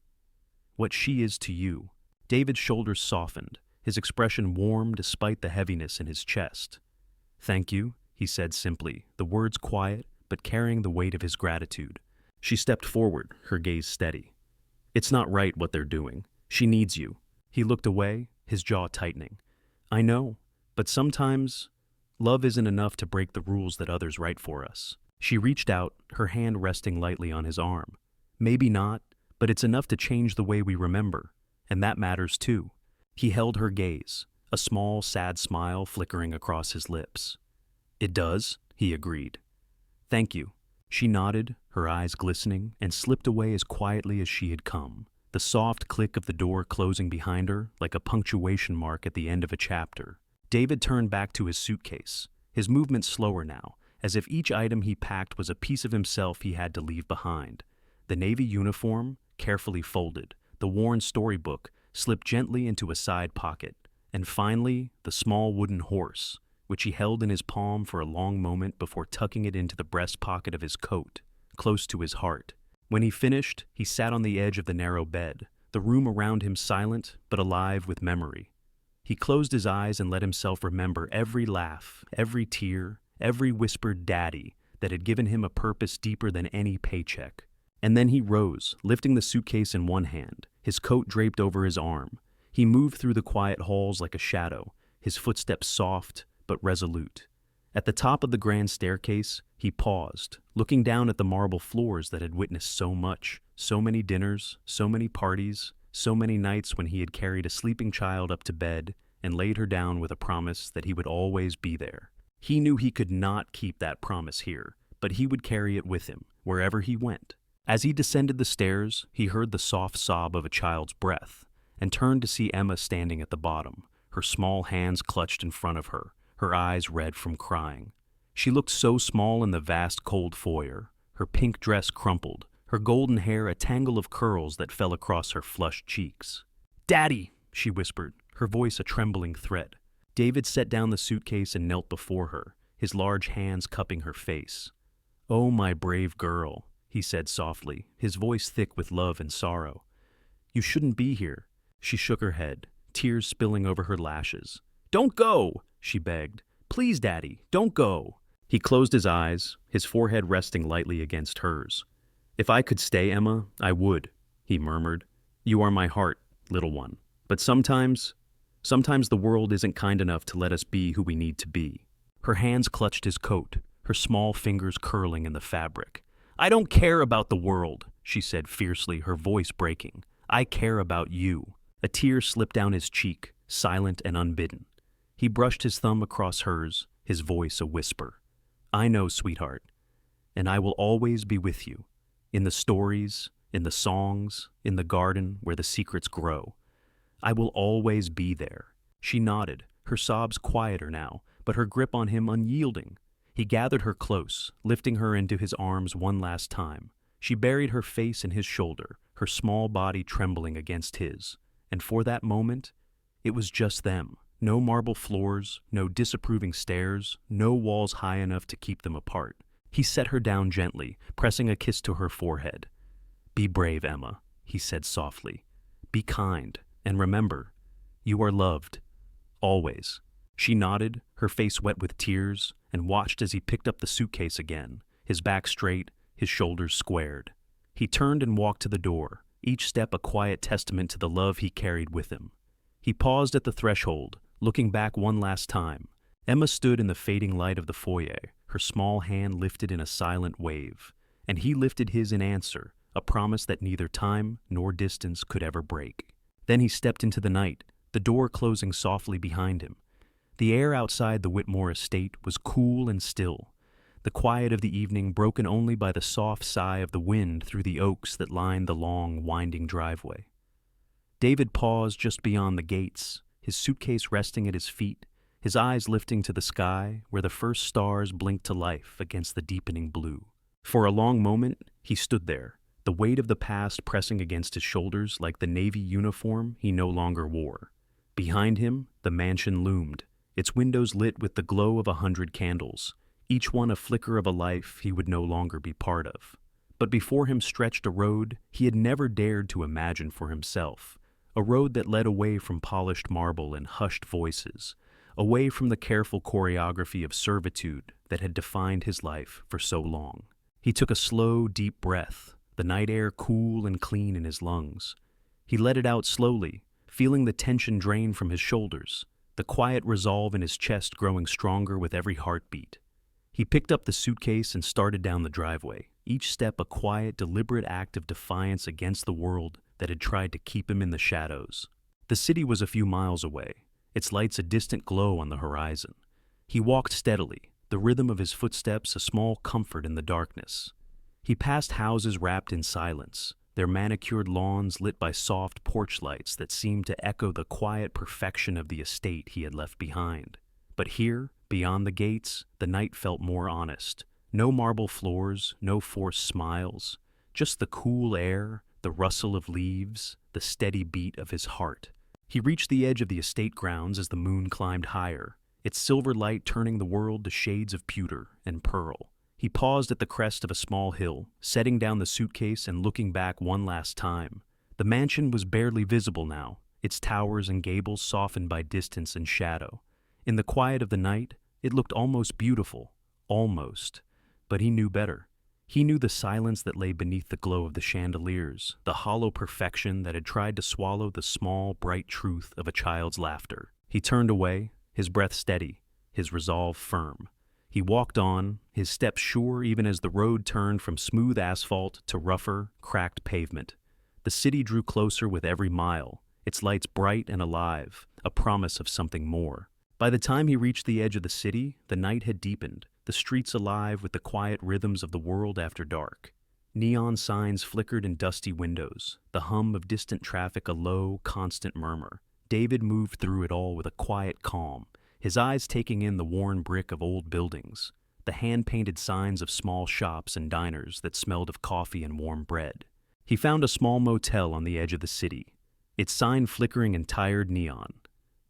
What she is to you. David's shoulders softened, his expression warm despite the heaviness in his chest. Thank you, he said simply, the words quiet, but carrying the weight of his gratitude. She stepped forward, her gaze steady. It's not right what they're doing. She needs you. He looked away, his jaw tightening. I know, but sometimes love isn't enough to break the rules that others write for us. She reached out, her hand resting lightly on his arm. Maybe not, but it's enough to change the way we remember, and that matters too. He held her gaze, a small, sad smile flickering across his lips. It does, he agreed. Thank you. She nodded, her eyes glistening, and slipped away as quietly as she had come, the soft click of the door closing behind her like a punctuation mark at the end of a chapter. David turned back to his suitcase, his movements slower now, as if each item he packed was a piece of himself he had to leave behind. The navy uniform, carefully folded, the worn storybook slipped gently into a side pocket, and finally the small wooden horse, which he held in his palm for a long moment before tucking it into the breast pocket of his coat, close to his heart. When he finished, he sat on the edge of the narrow bed, the room around him silent but alive with memory. He closed his eyes and let himself remember every laugh, every tear, every whispered daddy that had given him a purpose deeper than any paycheck. And then he rose, lifting the suitcase in one hand, his coat draped over his arm. He moved through the quiet halls like a shadow, his footsteps soft but resolute. At the top of the grand staircase, he paused, looking down at the marble floors that had witnessed so much, so many dinners, so many parties, so many nights when he had carried a sleeping child up to bed and laid her down with a promise that he would always be there. He knew he could not keep that promise here, but he would carry it with him, wherever he went. As he descended the stairs, he heard the soft sob of a child's breath, and turned to see Emma standing at the bottom, her small hands clutched in front of her, her eyes red from crying. She looked so small in the vast cold foyer, her pink dress crumpled, her golden hair a tangle of curls that fell across her flushed cheeks. "Daddy!" she whispered, her voice a trembling threat. David set down the suitcase and knelt before her, his large hands cupping her face. "Oh, my brave girl," he said softly, his voice thick with love and sorrow. "You shouldn't be here." She shook her head, tears spilling over her lashes. "Don't go!" she begged. "Please, Daddy, don't go." He closed his eyes, his forehead resting lightly against hers. "If I could stay, Emma, I would," he murmured. "You are my heart, little one. But sometimes the world isn't kind enough to let us be who we need to be." Her hands clutched his coat, her small fingers curling in the fabric. "I don't care about the world," she said fiercely, her voice breaking. "I care about you." A tear slipped down his cheek, silent and unbidden. He brushed his thumb across hers, his voice a whisper. "I know, sweetheart, and I will always be with you, in the stories, in the songs, in the garden where the secrets grow. I will always be there." She nodded, her sobs quieter now, but her grip on him unyielding. He gathered her close, lifting her into his arms one last time. She buried her face in his shoulder, her small body trembling against his. And for that moment, it was just them. No marble floors, no disapproving stares, no walls high enough to keep them apart. He set her down gently, pressing a kiss to her forehead. "Be brave, Emma," he said softly. "Be kind, and remember, you are loved. Always." She nodded, her face wet with tears, and watched as he picked up the suitcase again, his back straight, his shoulders squared. He turned and walked to the door, each step a quiet testament to the love he carried with him. He paused at the threshold, looking back one last time. Emma stood in the fading light of the foyer, her small hand lifted in a silent wave, and he lifted his in answer, a promise that neither time nor distance could ever break. Then he stepped into the night, the door closing softly behind him. The air outside the Whitmore estate was cool and still, the quiet of the evening broken only by the soft sigh of the wind through the oaks that lined the long, winding driveway. David paused just beyond the gates, his suitcase resting at his feet, his eyes lifting to the sky where the first stars blinked to life against the deepening blue. For a long moment, he stood there, the weight of the past pressing against his shoulders like the navy uniform he no longer wore. Behind him, the mansion loomed, its windows lit with the glow of 100 candles, each one a flicker of a life he would no longer be part of. But before him stretched a road he had never dared to imagine for himself, a road that led away from polished marble and hushed voices, away from the careful choreography of servitude that had defined his life for so long. He took a slow, deep breath, the night air cool and clean in his lungs. He let it out slowly, feeling the tension drain from his shoulders, the quiet resolve in his chest growing stronger with every heartbeat. He picked up the suitcase and started down the driveway, each step a quiet, deliberate act of defiance against the world that had tried to keep him in the shadows. The city was a few miles away, its lights a distant glow on the horizon. He walked steadily, the rhythm of his footsteps a small comfort in the darkness. He passed houses wrapped in silence, their manicured lawns lit by soft porch lights that seemed to echo the quiet perfection of the estate he had left behind. But here, beyond the gates, the night felt more honest. No marble floors, no forced smiles, just the cool air, the rustle of leaves, the steady beat of his heart. He reached the edge of the estate grounds as the moon climbed higher, its silver light turning the world to shades of pewter and pearl. He paused at the crest of a small hill, setting down the suitcase and looking back one last time. The mansion was barely visible now, its towers and gables softened by distance and shadow. In the quiet of the night, it looked almost beautiful, almost. But he knew better. He knew the silence that lay beneath the glow of the chandeliers, the hollow perfection that had tried to swallow the small, bright truth of a child's laughter. He turned away, his breath steady, his resolve firm. He walked on, his steps sure even as the road turned from smooth asphalt to rougher, cracked pavement. The city drew closer with every mile, its lights bright and alive, a promise of something more. By the time he reached the edge of the city, the night had deepened, the streets alive with the quiet rhythms of the world after dark. Neon signs flickered in dusty windows, the hum of distant traffic a low, constant murmur. David moved through it all with a quiet calm, his eyes taking in the worn brick of old buildings, the hand-painted signs of small shops and diners that smelled of coffee and warm bread. He found a small motel on the edge of the city, its sign flickering in tired neon.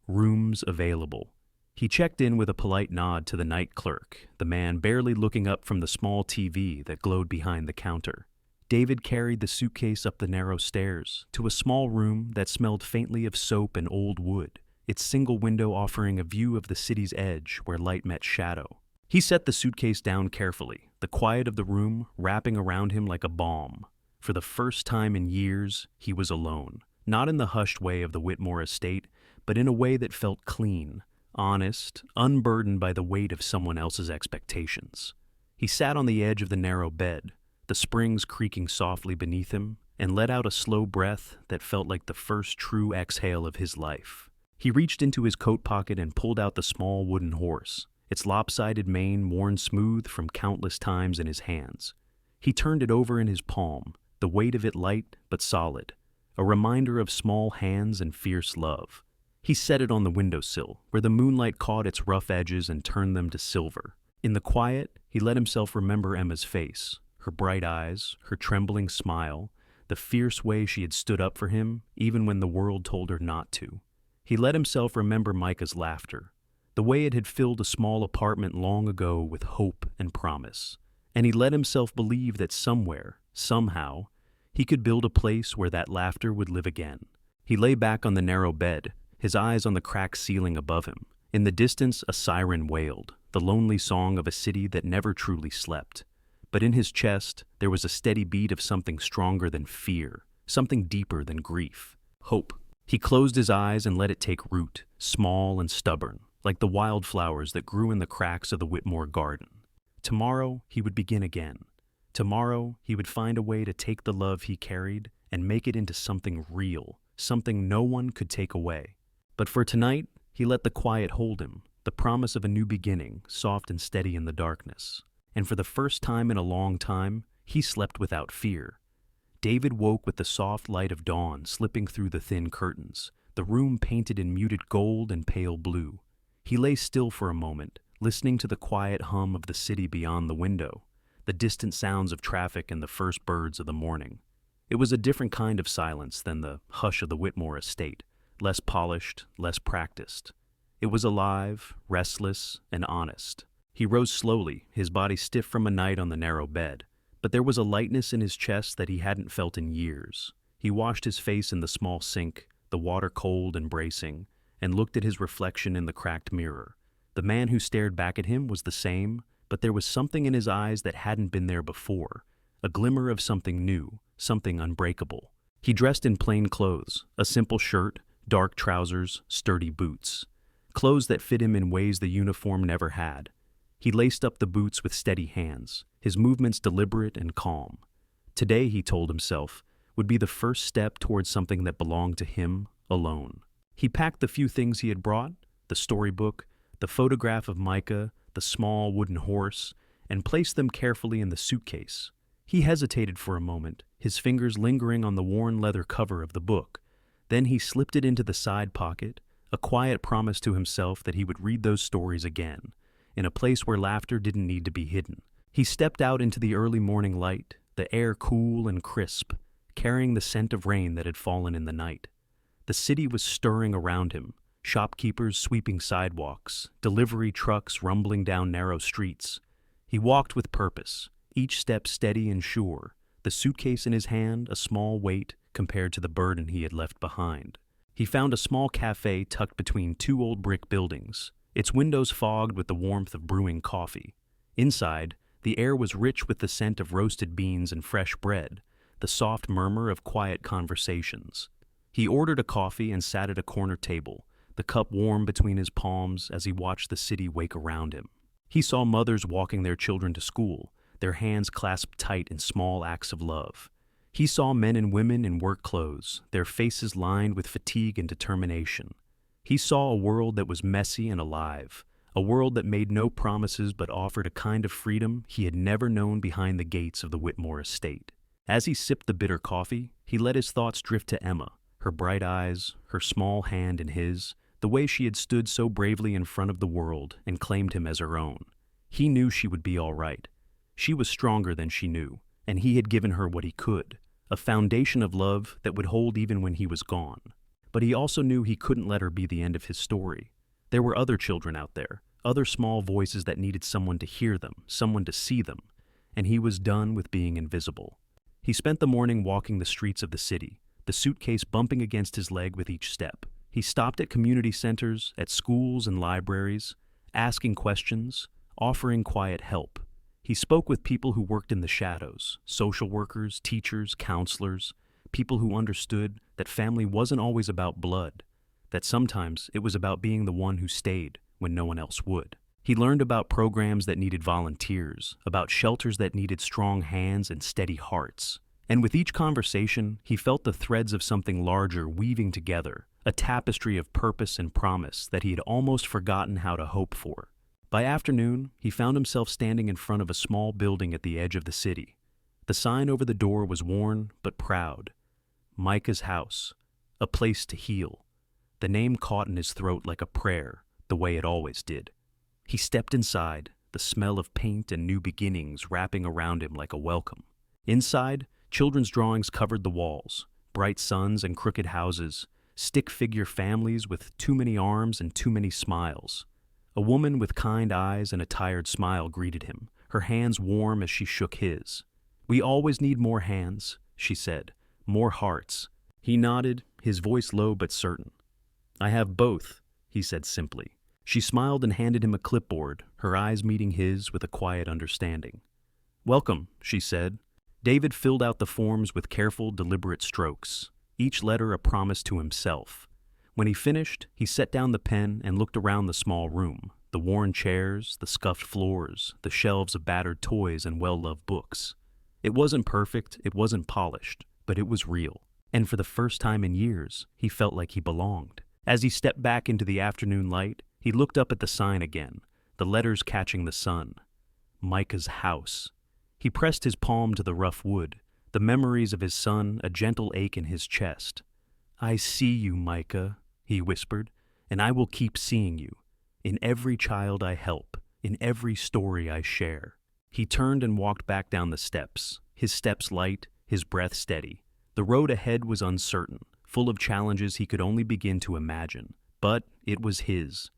Rooms available. He checked in with a polite nod to the night clerk, the man barely looking up from the small TV that glowed behind the counter. David carried the suitcase up the narrow stairs to a small room that smelled faintly of soap and old wood, its single window offering a view of the city's edge where light met shadow. He set the suitcase down carefully, the quiet of the room wrapping around him like a balm. For the first time in years, he was alone, not in the hushed way of the Whitmore estate, but in a way that felt clean, honest, unburdened by the weight of someone else's expectations. He sat on the edge of the narrow bed, the springs creaking softly beneath him, and let out a slow breath that felt like the first true exhale of his life. He reached into his coat pocket and pulled out the small wooden horse, its lopsided mane worn smooth from countless times in his hands. He turned it over in his palm, the weight of it light but solid, a reminder of small hands and fierce love. He set it on the windowsill, where the moonlight caught its rough edges and turned them to silver. In the quiet, he let himself remember Emma's face, her bright eyes, her trembling smile, the fierce way she had stood up for him, even when the world told her not to. He let himself remember Micah's laughter, the way it had filled a small apartment long ago with hope and promise. And he let himself believe that somewhere, somehow, he could build a place where that laughter would live again. He lay back on the narrow bed, his eyes on the cracked ceiling above him. In the distance, a siren wailed, the lonely song of a city that never truly slept. But in his chest, there was a steady beat of something stronger than fear, something deeper than grief. Hope. He closed his eyes and let it take root, small and stubborn, like the wildflowers that grew in the cracks of the Whitmore garden. Tomorrow, he would begin again. Tomorrow, he would find a way to take the love he carried and make it into something real, something no one could take away. But for tonight, he let the quiet hold him, the promise of a new beginning, soft and steady in the darkness. And for the first time in a long time, he slept without fear. David woke with the soft light of dawn slipping through the thin curtains, the room painted in muted gold and pale blue. He lay still for a moment, listening to the quiet hum of the city beyond the window, the distant sounds of traffic and the first birds of the morning. It was a different kind of silence than the hush of the Whitmore estate, less polished, less practiced. It was alive, restless, and honest. He rose slowly, his body stiff from a night on the narrow bed, but there was a lightness in his chest that he hadn't felt in years. He washed his face in the small sink, the water cold and bracing, and looked at his reflection in the cracked mirror. The man who stared back at him was the same, but there was something in his eyes that hadn't been there before, a glimmer of something new, something unbreakable. He dressed in plain clothes, a simple shirt, dark trousers, sturdy boots. Clothes that fit him in ways the uniform never had. He laced up the boots with steady hands, his movements deliberate and calm. Today, he told himself, would be the first step towards something that belonged to him alone. He packed the few things he had brought, the storybook, the photograph of Micah, the small wooden horse, and placed them carefully in the suitcase. He hesitated for a moment, his fingers lingering on the worn leather cover of the book. Then he slipped it into the side pocket, a quiet promise to himself that he would read those stories again, in a place where laughter didn't need to be hidden. He stepped out into the early morning light, the air cool and crisp, carrying the scent of rain that had fallen in the night. The city was stirring around him, shopkeepers sweeping sidewalks, delivery trucks rumbling down narrow streets. He walked with purpose, each step steady and sure, the suitcase in his hand a small weight compared to the burden he had left behind. He found a small cafe tucked between two old brick buildings, its windows fogged with the warmth of brewing coffee. Inside, the air was rich with the scent of roasted beans and fresh bread, the soft murmur of quiet conversations. He ordered a coffee and sat at a corner table, the cup warm between his palms as he watched the city wake around him. He saw mothers walking their children to school, their hands clasped tight in small acts of love. He saw men and women in work clothes, their faces lined with fatigue and determination. He saw a world that was messy and alive, a world that made no promises but offered a kind of freedom he had never known behind the gates of the Whitmore estate. As he sipped the bitter coffee, he let his thoughts drift to Emma, her bright eyes, her small hand in his, the way she had stood so bravely in front of the world and claimed him as her own. He knew she would be all right. She was stronger than she knew, and he had given her what he could, a foundation of love that would hold even when he was gone. But he also knew he couldn't let her be the end of his story. There were other children out there, other small voices that needed someone to hear them, someone to see them, and he was done with being invisible. He spent the morning walking the streets of the city, the suitcase bumping against his leg with each step. He stopped at community centers, at schools and libraries, asking questions, offering quiet help. He spoke with people who worked in the shadows, social workers, teachers, counselors, people who understood that family wasn't always about blood, that sometimes it was about being the one who stayed when no one else would. He learned about programs that needed volunteers, about shelters that needed strong hands and steady hearts. And with each conversation, he felt the threads of something larger weaving together, a tapestry of purpose and promise that he had almost forgotten how to hope for. By afternoon, he found himself standing in front of a small building at the edge of the city. The sign over the door was worn but proud. Micah's house, a place to heal. The name caught in his throat like a prayer, the way it always did. He stepped inside, the smell of paint and new beginnings wrapping around him like a welcome. Inside, children's drawings covered the walls, bright suns and crooked houses, stick-figure families with too many arms and too many smiles. A woman with kind eyes and a tired smile greeted him, her hands warm as she shook his. "We always need more hands," she said, "more hearts." He nodded, his voice low but certain. "I have both," he said simply. She smiled and handed him a clipboard, her eyes meeting his with a quiet understanding. "Welcome," she said. David filled out the forms with careful, deliberate strokes, each letter a promise to himself. When he finished, he set down the pen and looked around the small room, the worn chairs, the scuffed floors, the shelves of battered toys and well-loved books. It wasn't perfect, it wasn't polished, but it was real. And for the first time in years, he felt like he belonged. As he stepped back into the afternoon light, he looked up at the sign again, the letters catching the sun. Micah's house. He pressed his palm to the rough wood, the memories of his son a gentle ache in his chest. "I see you, Micah," he whispered, "and I will keep seeing you, in every child I help, in every story I share." He turned and walked back down the steps, his steps light, his breath steady. The road ahead was uncertain, full of challenges he could only begin to imagine, but it was his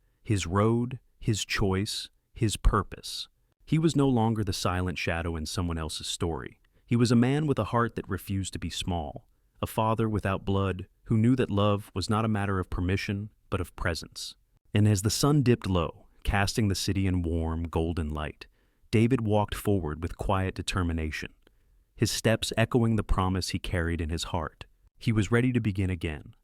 road, his choice, his purpose. He was no longer the silent shadow in someone else's story. He was a man with a heart that refused to be small, a father without blood who knew that love was not a matter of permission, but of presence. And as the sun dipped low, casting the city in warm, golden light, David walked forward with quiet determination, his steps echoing the promise he carried in his heart. He was ready to begin again.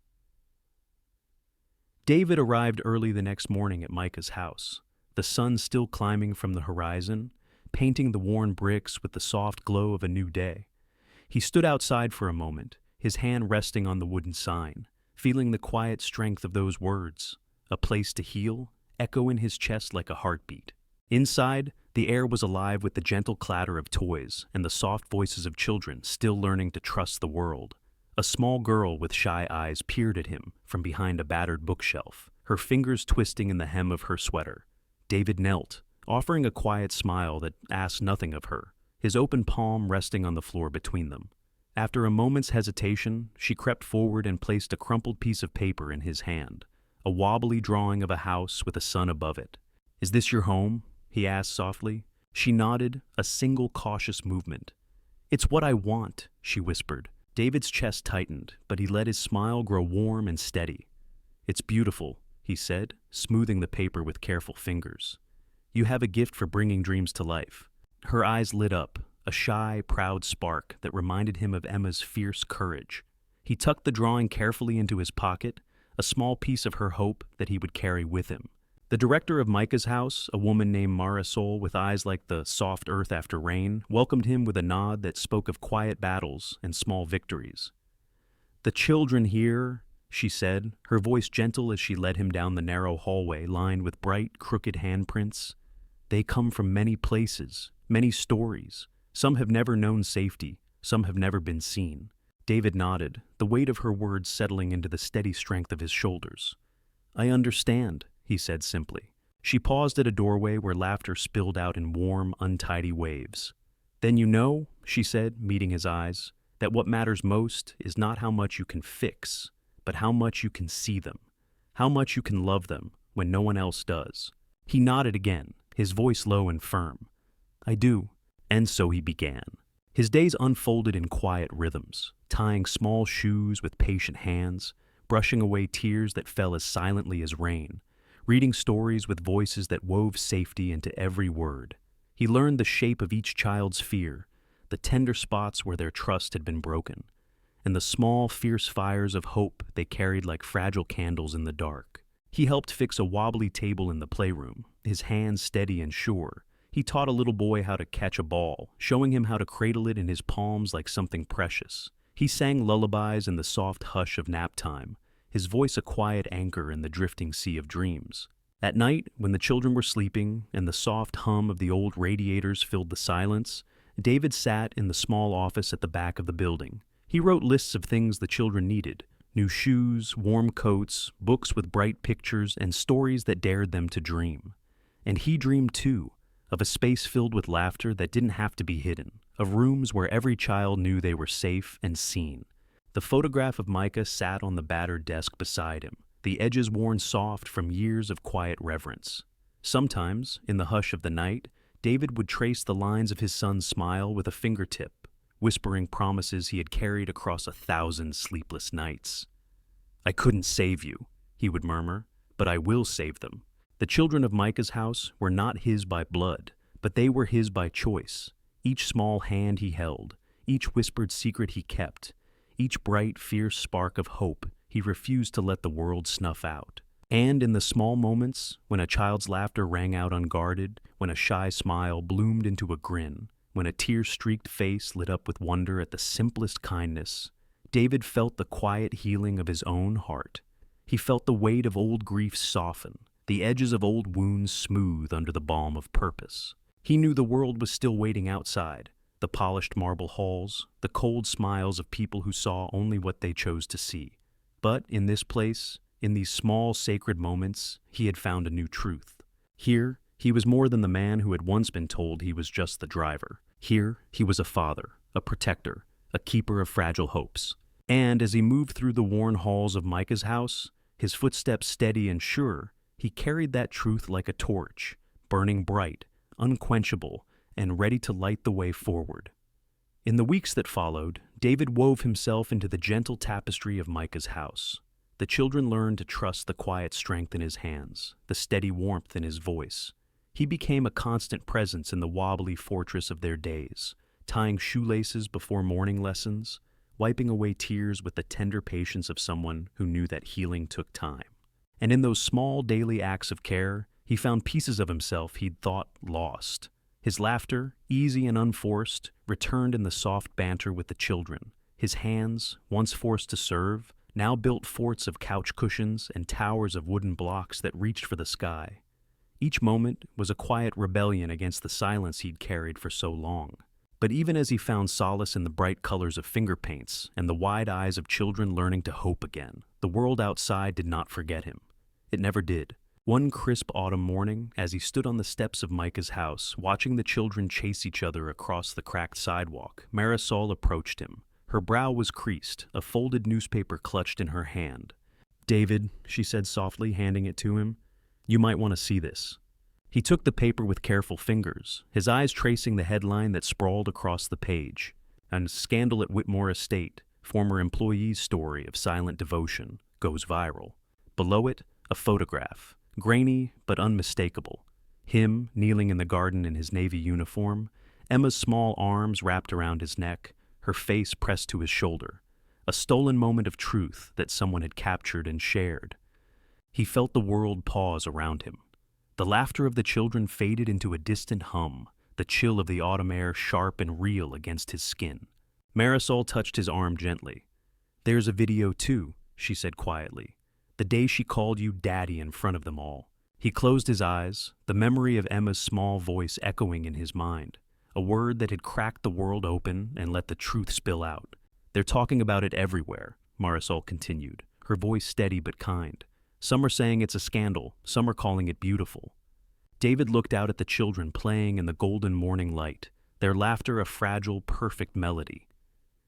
David arrived early the next morning at Micah's house, the sun still climbing from the horizon, painting the worn bricks with the soft glow of a new day. He stood outside for a moment, his hand resting on the wooden sign, feeling the quiet strength of those words, "A place to heal," echo in his chest like a heartbeat. Inside, the air was alive with the gentle clatter of toys and the soft voices of children still learning to trust the world. A small girl with shy eyes peered at him from behind a battered bookshelf, her fingers twisting in the hem of her sweater. David knelt, offering a quiet smile that asked nothing of her, his open palm resting on the floor between them. After a moment's hesitation, she crept forward and placed a crumpled piece of paper in his hand, a wobbly drawing of a house with a sun above it. "Is this your home?" he asked softly. She nodded, a single cautious movement. "It's what I want," she whispered. David's chest tightened, but he let his smile grow warm and steady. "It's beautiful," he said, smoothing the paper with careful fingers. "You have a gift for bringing dreams to life." Her eyes lit up, a shy, proud spark that reminded him of Emma's fierce courage. He tucked the drawing carefully into his pocket, a small piece of her hope that he would carry with him. The director of Micah's house, a woman named Marisol with eyes like the soft earth after rain, welcomed him with a nod that spoke of quiet battles and small victories. "The children here," she said, her voice gentle as she led him down the narrow hallway lined with bright, crooked handprints. "They come from many places, many stories. Some have never known safety, some have never been seen." David nodded, the weight of her words settling into the steady strength of his shoulders. "I understand," he said simply. She paused at a doorway where laughter spilled out in warm, untidy waves. "Then you know," she said, meeting his eyes, "that what matters most is not how much you can fix, but how much you can see them, how much you can love them when no one else does." He nodded again, his voice low and firm. "I do." And so he began. His days unfolded in quiet rhythms, tying small shoes with patient hands, brushing away tears that fell as silently as rain, reading stories with voices that wove safety into every word. He learned the shape of each child's fear, the tender spots where their trust had been broken, and the small, fierce fires of hope they carried like fragile candles in the dark. He helped fix a wobbly table in the playroom, his hands steady and sure. He taught a little boy how to catch a ball, showing him how to cradle it in his palms like something precious. He sang lullabies in the soft hush of nap time, his voice a quiet anchor in the drifting sea of dreams. At night, when the children were sleeping and the soft hum of the old radiators filled the silence, David sat in the small office at the back of the building. He wrote lists of things the children needed: new shoes, warm coats, books with bright pictures, and stories that dared them to dream. And he dreamed too, of a space filled with laughter that didn't have to be hidden, of rooms where every child knew they were safe and seen. The photograph of Micah sat on the battered desk beside him, the edges worn soft from years of quiet reverence. Sometimes, in the hush of the night, David would trace the lines of his son's smile with a fingertip, whispering promises he had carried across 1,000 sleepless nights. "I couldn't save you," he would murmur, "but I will save them." The children of Micah's house were not his by blood, but they were his by choice. Each small hand he held, each whispered secret he kept, each bright, fierce spark of hope he refused to let the world snuff out. And in the small moments, when a child's laughter rang out unguarded, when a shy smile bloomed into a grin, when a tear-streaked face lit up with wonder at the simplest kindness, David felt the quiet healing of his own heart. He felt the weight of old griefs soften, the edges of old wounds smooth under the balm of purpose. He knew the world was still waiting outside, the polished marble halls, the cold smiles of people who saw only what they chose to see. But in this place, in these small sacred moments, he had found a new truth. Here, he was more than the man who had once been told he was just the driver. Here, he was a father, a protector, a keeper of fragile hopes. And as he moved through the worn halls of Micah's house, his footsteps steady and sure, he carried that truth like a torch, burning bright, unquenchable, and ready to light the way forward. In the weeks that followed, David wove himself into the gentle tapestry of Micah's house. The children learned to trust the quiet strength in his hands, the steady warmth in his voice. He became a constant presence in the wobbly fortress of their days, tying shoelaces before morning lessons, wiping away tears with the tender patience of someone who knew that healing took time. And in those small daily acts of care, he found pieces of himself he'd thought lost. His laughter, easy and unforced, returned in the soft banter with the children. His hands, once forced to serve, now built forts of couch cushions and towers of wooden blocks that reached for the sky. Each moment was a quiet rebellion against the silence he'd carried for so long. But even as he found solace in the bright colors of finger paints and the wide eyes of children learning to hope again, the world outside did not forget him. It never did. One crisp autumn morning, as he stood on the steps of Micah's house, watching the children chase each other across the cracked sidewalk, Marisol approached him. Her brow was creased, a folded newspaper clutched in her hand. "David," she said softly, handing it to him, "you might want to see this." He took the paper with careful fingers, his eyes tracing the headline that sprawled across the page. "A scandal at Whitmore Estate, former employee's story of silent devotion, goes viral." Below it, a photograph, grainy but unmistakable. Him kneeling in the garden in his Navy uniform, Emma's small arms wrapped around his neck, her face pressed to his shoulder. A stolen moment of truth that someone had captured and shared. He felt the world pause around him. The laughter of the children faded into a distant hum, the chill of the autumn air sharp and real against his skin. Marisol touched his arm gently. "There's a video too," she said quietly. "The day she called you Daddy in front of them all." He closed his eyes, the memory of Emma's small voice echoing in his mind, a word that had cracked the world open and let the truth spill out. "They're talking about it everywhere," Marisol continued, her voice steady but kind. "Some are saying it's a scandal, some are calling it beautiful." David looked out at the children playing in the golden morning light, their laughter a fragile, perfect melody.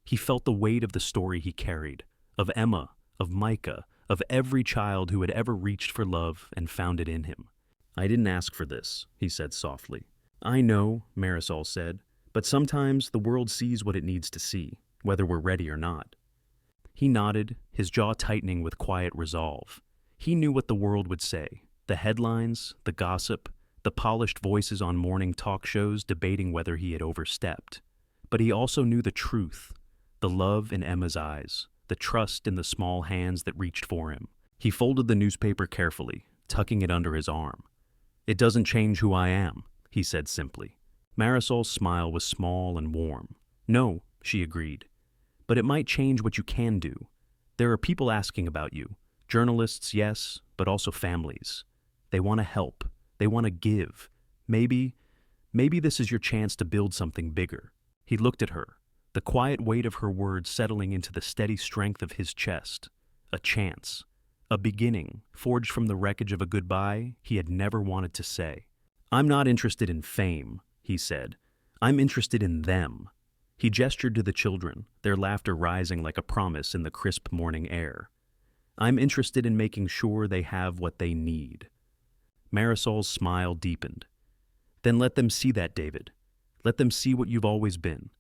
He felt the weight of the story he carried, of Emma, of Micah, of every child who had ever reached for love and found it in him. "I didn't ask for this," he said softly. "I know," Marisol said, "but sometimes the world sees what it needs to see, whether we're ready or not." He nodded, his jaw tightening with quiet resolve. He knew what the world would say, the headlines, the gossip, the polished voices on morning talk shows debating whether he had overstepped. But he also knew the truth, the love in Emma's eyes, the trust in the small hands that reached for him. He folded the newspaper carefully, tucking it under his arm. "It doesn't change who I am," he said simply. Marisol's smile was small and warm. "No," she agreed, "but it might change what you can do. There are people asking about you. Journalists, yes, but also families. They want to help. They want to give. Maybe this is your chance to build something bigger." He looked at her, the quiet weight of her words settling into the steady strength of his chest. A chance. A beginning, forged from the wreckage of a goodbye he had never wanted to say. "I'm not interested in fame," he said. "I'm interested in them." He gestured to the children, their laughter rising like a promise in the crisp morning air. "I'm interested in making sure they have what they need." Marisol's smile deepened. "Then let them see that, David. Let them see what you've always been,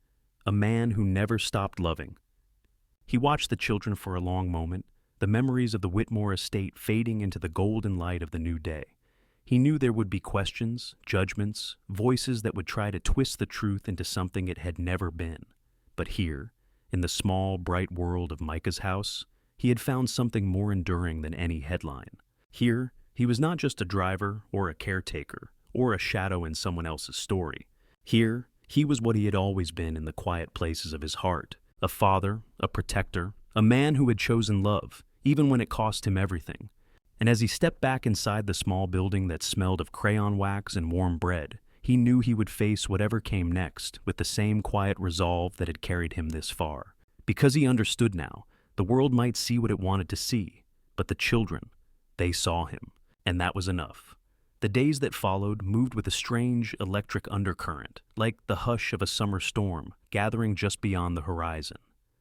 a man who never stopped loving." He watched the children for a long moment, the memories of the Whitmore estate fading into the golden light of the new day. He knew there would be questions, judgments, voices that would try to twist the truth into something it had never been. But here, in the small, bright world of Micah's house, he had found something more enduring than any headline. Here, he was not just a driver or a caretaker or a shadow in someone else's story. Here, He was what he had always been in the quiet places of his heart, a father, a protector, a man who had chosen love, even when it cost him everything. And as he stepped back inside the small building that smelled of crayon wax and warm bread, he knew he would face whatever came next with the same quiet resolve that had carried him this far. Because he understood now, the world might see what it wanted to see, but the children, they saw him, and that was enough. The days that followed moved with a strange electric undercurrent, like the hush of a summer storm gathering just beyond the horizon.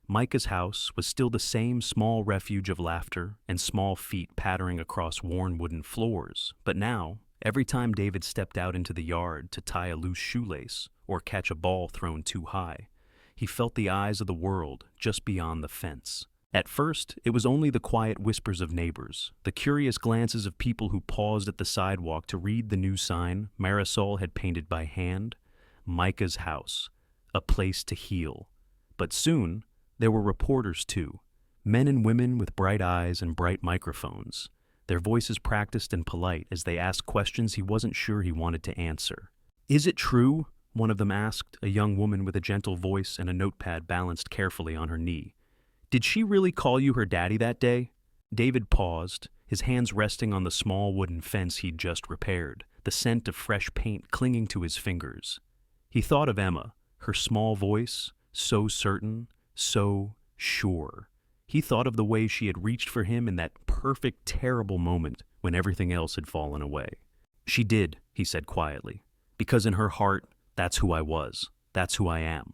Micah's house was still the same small refuge of laughter and small feet pattering across worn wooden floors, but now, every time David stepped out into the yard to tie a loose shoelace or catch a ball thrown too high, he felt the eyes of the world just beyond the fence. At first, it was only the quiet whispers of neighbors, the curious glances of people who paused at the sidewalk to read the new sign Marisol had painted by hand, Micah's house, a place to heal. But soon, there were reporters too, men and women with bright eyes and bright microphones, their voices practiced and polite as they asked questions he wasn't sure he wanted to answer. "Is it true?" one of them asked, a young woman with a gentle voice and a notepad balanced carefully on her knee. "Did she really call you her daddy that day?" David paused, his hands resting on the small wooden fence he'd just repaired, the scent of fresh paint clinging to his fingers. He thought of Emma, her small voice, so certain, so sure. He thought of the way she had reached for him in that perfect, terrible moment when everything else had fallen away. "She did," he said quietly, "because in her heart, that's who I was. That's who I am."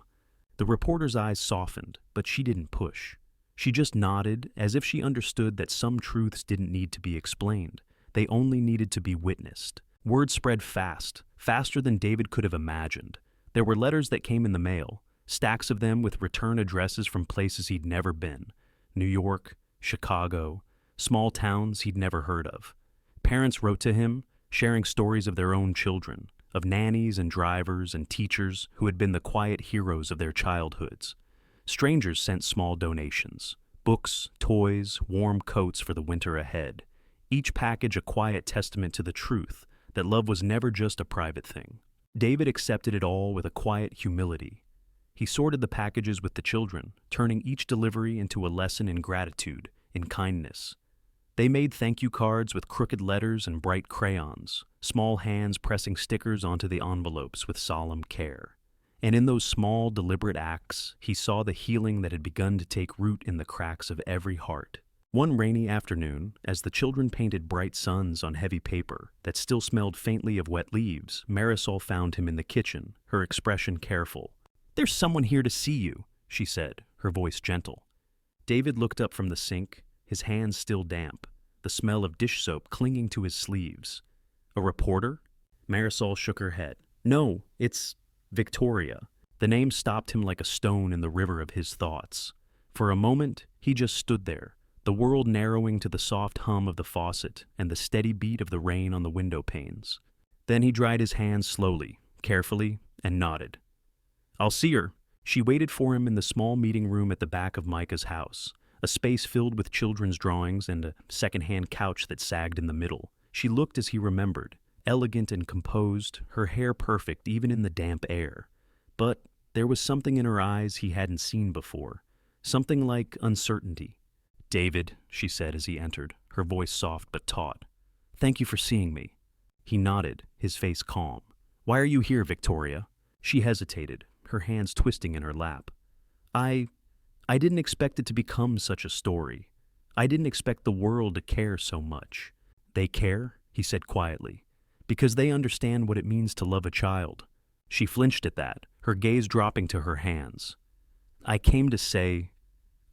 The reporter's eyes softened, but she didn't push. She just nodded, as if she understood that some truths didn't need to be explained. They only needed to be witnessed. Word spread fast, faster than David could have imagined. There were letters that came in the mail, stacks of them with return addresses from places he'd never been. New York, Chicago, small towns he'd never heard of. Parents wrote to him, sharing stories of their own children, of nannies and drivers and teachers who had been the quiet heroes of their childhoods. Strangers sent small donations, books, toys, warm coats for the winter ahead, each package a quiet testament to the truth that love was never just a private thing. David accepted it all with a quiet humility. He sorted the packages with the children, turning each delivery into a lesson in gratitude, in kindness. They made thank you cards with crooked letters and bright crayons, small hands pressing stickers onto the envelopes with solemn care. And in those small, deliberate acts, he saw the healing that had begun to take root in the cracks of every heart. One rainy afternoon, as the children painted bright suns on heavy paper that still smelled faintly of wet leaves, Marisol found him in the kitchen, her expression careful. "There's someone here to see you," she said, her voice gentle. David looked up from the sink, his hands still damp, the smell of dish soap clinging to his sleeves. "A reporter?" Marisol shook her head. "No, it's Victoria." The name stopped him like a stone in the river of his thoughts. For a moment, he just stood there, the world narrowing to the soft hum of the faucet and the steady beat of the rain on the window panes. Then he dried his hands slowly, carefully, and nodded. "I'll see her." She waited for him in the small meeting room at the back of Micah's house, a space filled with children's drawings and a second-hand couch that sagged in the middle. She looked as he remembered, elegant and composed, her hair perfect even in the damp air. But there was something in her eyes he hadn't seen before, something like uncertainty. "David," she said as he entered, her voice soft but taut. "Thank you for seeing me." He nodded, his face calm. "Why are you here, Victoria?" She hesitated, her hands twisting in her lap. I didn't expect it to become such a story. I didn't expect the world to care so much." "They care," he said quietly, "because they understand what it means to love a child." She flinched at that, her gaze dropping to her hands. "I came to say,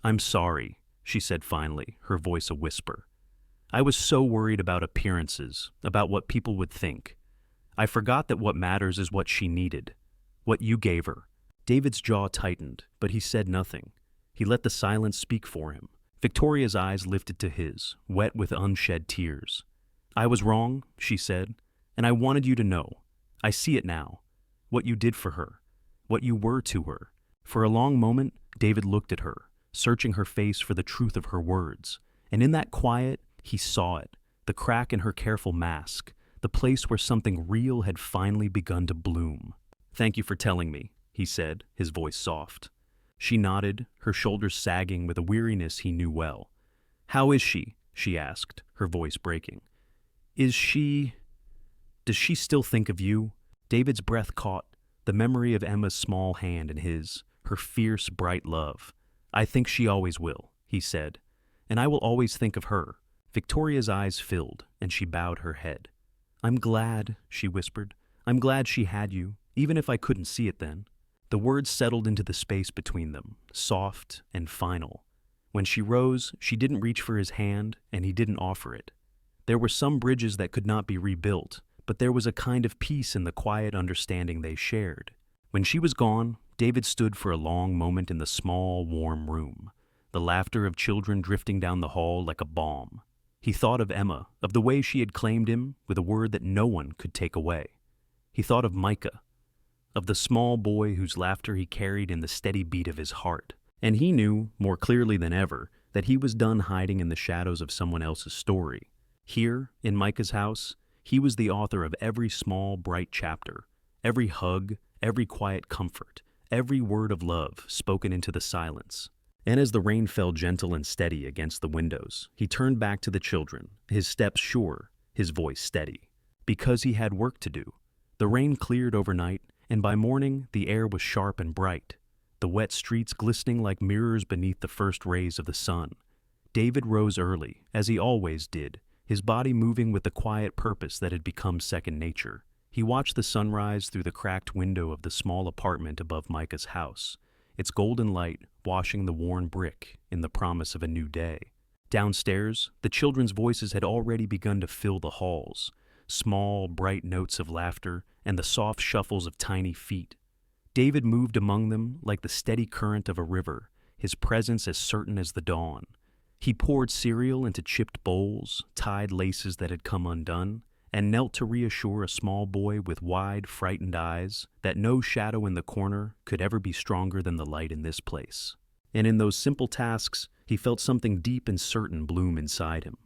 I'm sorry," she said finally, her voice a whisper. "I was so worried about appearances, about what people would think. I forgot that what matters is what she needed, what you gave her." David's jaw tightened, but he said nothing. He let the silence speak for him. Victoria's eyes lifted to his, wet with unshed tears. "I was wrong," she said, "and I wanted you to know. I see it now. What you did for her. What you were to her." For a long moment, David looked at her, searching her face for the truth of her words. And in that quiet, he saw it, the crack in her careful mask, the place where something real had finally begun to bloom. "Thank you for telling me," he said, his voice soft. She nodded, her shoulders sagging with a weariness he knew well. "How is she?" she asked, her voice breaking. Does she still think of you?" David's breath caught, the memory of Emma's small hand in his, her fierce, bright love. "I think she always will," he said. "And I will always think of her." Victoria's eyes filled, and she bowed her head. "I'm glad," she whispered. "I'm glad she had you, even if I couldn't see it then." The words settled into the space between them, soft and final. When she rose, she didn't reach for his hand, and he didn't offer it. There were some bridges that could not be rebuilt, but there was a kind of peace in the quiet understanding they shared. When she was gone, David stood for a long moment in the small, warm room, the laughter of children drifting down the hall like a balm. He thought of Emma, of the way she had claimed him with a word that no one could take away. He thought of Micah, of the small boy whose laughter he carried in the steady beat of his heart. And he knew, more clearly than ever, that he was done hiding in the shadows of someone else's story. Here, in Micah's house, he was the author of every small, bright chapter, every hug, every quiet comfort, every word of love spoken into the silence. And as the rain fell gentle and steady against the windows, he turned back to the children, his steps sure, his voice steady. Because he had work to do. The rain cleared overnight, and by morning the air was sharp and bright, the wet streets glistening like mirrors beneath the first rays of the sun. David rose early, as he always did, his body moving with the quiet purpose that had become second nature. He watched the sunrise through the cracked window of the small apartment above Micah's house, its golden light washing the worn brick in the promise of a new day. Downstairs, the children's voices had already begun to fill the halls, small, bright notes of laughter and the soft shuffles of tiny feet. David moved among them like the steady current of a river, his presence as certain as the dawn. He poured cereal into chipped bowls, tied laces that had come undone, and knelt to reassure a small boy with wide, frightened eyes that no shadow in the corner could ever be stronger than the light in this place. And in those simple tasks, he felt something deep and certain bloom inside him.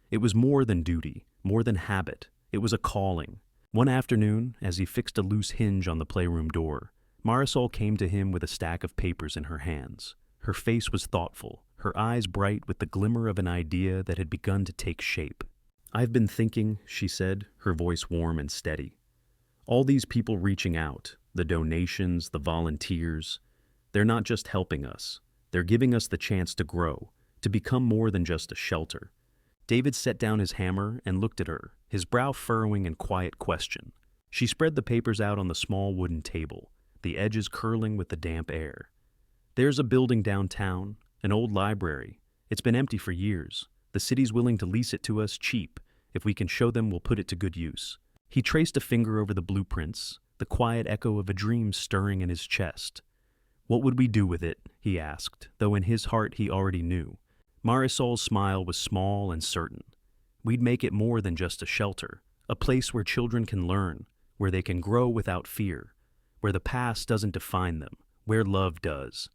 It was more than duty, more than habit. It was a calling. One afternoon, as he fixed a loose hinge on the playroom door, Marisol came to him with a stack of papers in her hands. Her face was thoughtful, her eyes bright with the glimmer of an idea that had begun to take shape. "I've been thinking," she said, her voice warm and steady. "All these people reaching out, the donations, the volunteers, they're not just helping us. They're giving us the chance to grow, to become more than just a shelter." David set down his hammer and looked at her, his brow furrowing in quiet question. She spread the papers out on the small wooden table, the edges curling with the damp air. "There's a building downtown, an old library. It's been empty for years. The city's willing to lease it to us cheap. If we can show them, we'll put it to good use." He traced a finger over the blueprints, the quiet echo of a dream stirring in his chest. "What would we do with it?" he asked, though in his heart he already knew. Marisol's smile was small and certain. "We'd make it more than just a shelter, a place where children can learn, where they can grow without fear, where the past doesn't define them, where love does."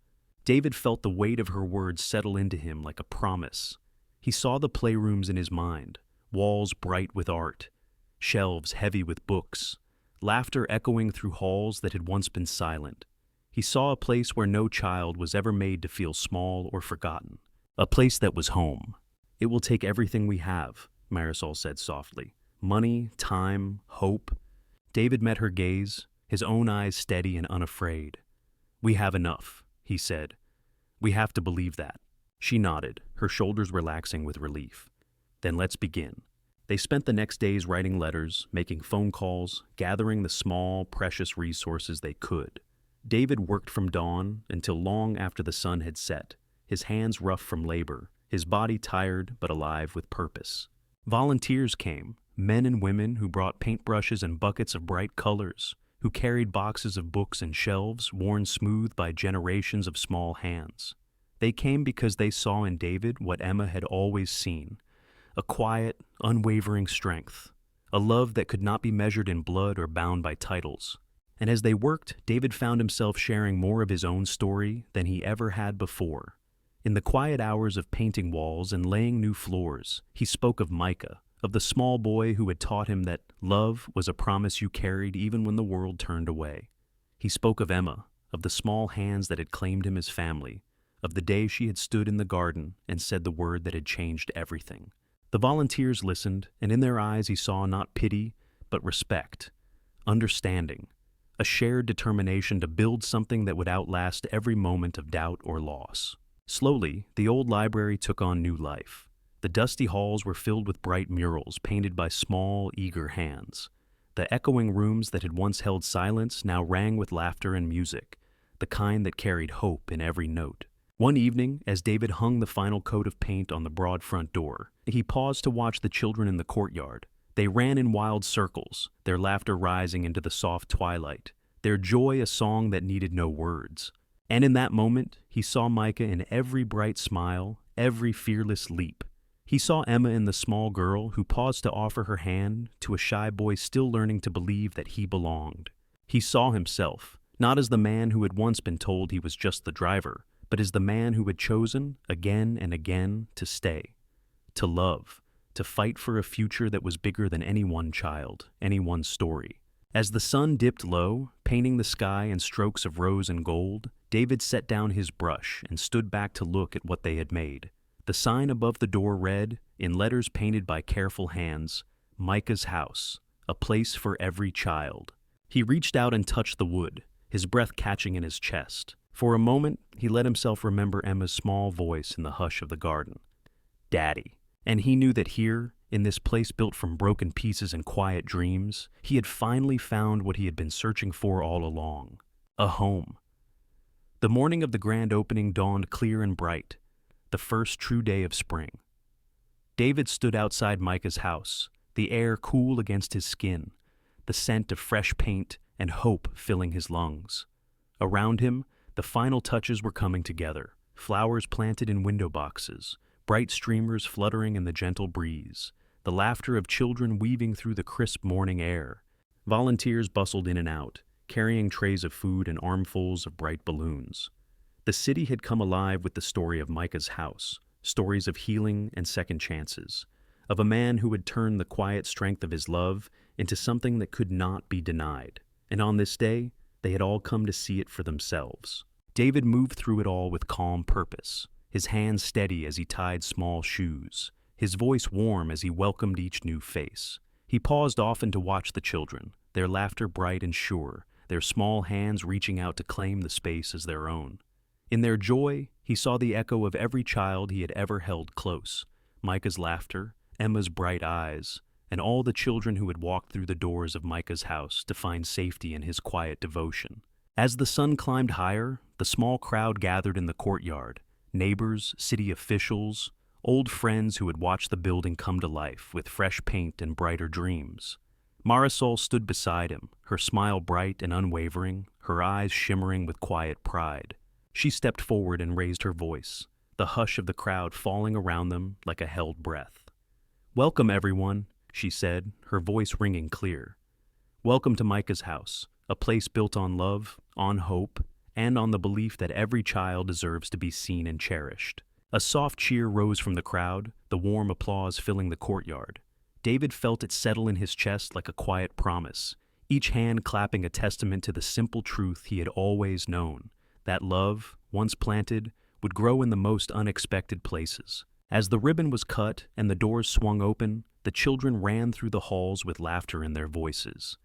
David felt the weight of her words settle into him like a promise. He saw the playrooms in his mind, walls bright with art, shelves heavy with books, laughter echoing through halls that had once been silent. He saw a place where no child was ever made to feel small or forgotten, a place that was home. "It will take everything we have," Marisol said softly. "Money, time, hope." David met her gaze, his own eyes steady and unafraid. "We have enough," he said. "We have to believe that." She nodded, her shoulders relaxing with relief. "Then let's begin." They spent the next days writing letters, making phone calls, gathering the small, precious resources they could. David worked from dawn until long after the sun had set, his hands rough from labor, his body tired but alive with purpose. Volunteers came, men and women who brought paintbrushes and buckets of bright colors, who carried boxes of books and shelves worn smooth by generations of small hands. They came because they saw in David what Emma had always seen, a quiet, unwavering strength, a love that could not be measured in blood or bound by titles. And as they worked, David found himself sharing more of his own story than he ever had before. In the quiet hours of painting walls and laying new floors, he spoke of Micah, of the small boy who had taught him that love was a promise you carried even when the world turned away. He spoke of Emma, of the small hands that had claimed him as family, of the day she had stood in the garden and said the word that had changed everything. The volunteers listened, and in their eyes he saw not pity, but respect, understanding, a shared determination to build something that would outlast every moment of doubt or loss. Slowly, the old library took on new life. The dusty halls were filled with bright murals painted by small, eager hands. The echoing rooms that had once held silence now rang with laughter and music, the kind that carried hope in every note. One evening, as David hung the final coat of paint on the broad front door, he paused to watch the children in the courtyard. They ran in wild circles, their laughter rising into the soft twilight, their joy a song that needed no words. And in that moment, he saw Micah in every bright smile, every fearless leap. He saw Emma in the small girl who paused to offer her hand to a shy boy still learning to believe that he belonged. He saw himself, not as the man who had once been told he was just the driver, but as the man who had chosen, again and again, to stay, to love, to fight for a future that was bigger than any one child, any one story. As the sun dipped low, painting the sky in strokes of rose and gold, David set down his brush and stood back to look at what they had made. The sign above the door read, in letters painted by careful hands, Micah's house, a place for every child. He reached out and touched the wood, his breath catching in his chest. For a moment, he let himself remember Emma's small voice in the hush of the garden. Daddy. And he knew that here, in this place built from broken pieces and quiet dreams, he had finally found what he had been searching for all along, a home. The morning of the grand opening dawned clear and bright, the first true day of spring. David stood outside Micah's house, the air cool against his skin, the scent of fresh paint and hope filling his lungs. Around him, the final touches were coming together, flowers planted in window boxes, bright streamers fluttering in the gentle breeze, the laughter of children weaving through the crisp morning air. Volunteers bustled in and out, carrying trays of food and armfuls of bright balloons. The city had come alive with the story of Micah's house, stories of healing and second chances, of a man who had turned the quiet strength of his love into something that could not be denied. And on this day, they had all come to see it for themselves. David moved through it all with calm purpose, his hands steady as he tied small shoes, his voice warm as he welcomed each new face. He paused often to watch the children, their laughter bright and sure, their small hands reaching out to claim the space as their own. In their joy, he saw the echo of every child he had ever held close, Micah's laughter, Emma's bright eyes, and all the children who had walked through the doors of Micah's house to find safety in his quiet devotion. As the sun climbed higher, the small crowd gathered in the courtyard, neighbors, city officials, old friends who had watched the building come to life with fresh paint and brighter dreams. Marisol stood beside him, her smile bright and unwavering, her eyes shimmering with quiet pride. She stepped forward and raised her voice, the hush of the crowd falling around them like a held breath. "Welcome, everyone," she said, her voice ringing clear. "Welcome to Micah's house, a place built on love, on hope, and on the belief that every child deserves to be seen and cherished." A soft cheer rose from the crowd, the warm applause filling the courtyard. David felt it settle in his chest like a quiet promise, each hand clapping a testament to the simple truth he had always known, that love, once planted, would grow in the most unexpected places. As the ribbon was cut and the doors swung open, the children ran through the halls with laughter in their voices.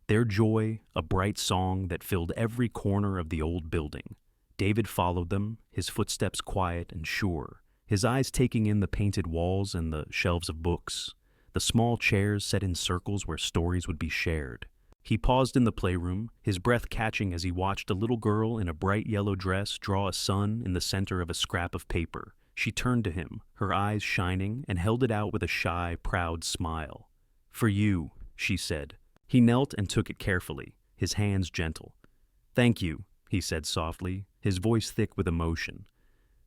Their joy, a bright song that filled every corner of the old building. David followed them, his footsteps quiet and sure, his eyes taking in the painted walls and the shelves of books, the small chairs set in circles where stories would be shared. He paused in the playroom, his breath catching as he watched a little girl in a bright yellow dress draw a sun in the center of a scrap of paper. She turned to him, her eyes shining, and held it out with a shy, proud smile. "For you," she said. He knelt and took it carefully, his hands gentle. "Thank you," he said softly, his voice thick with emotion.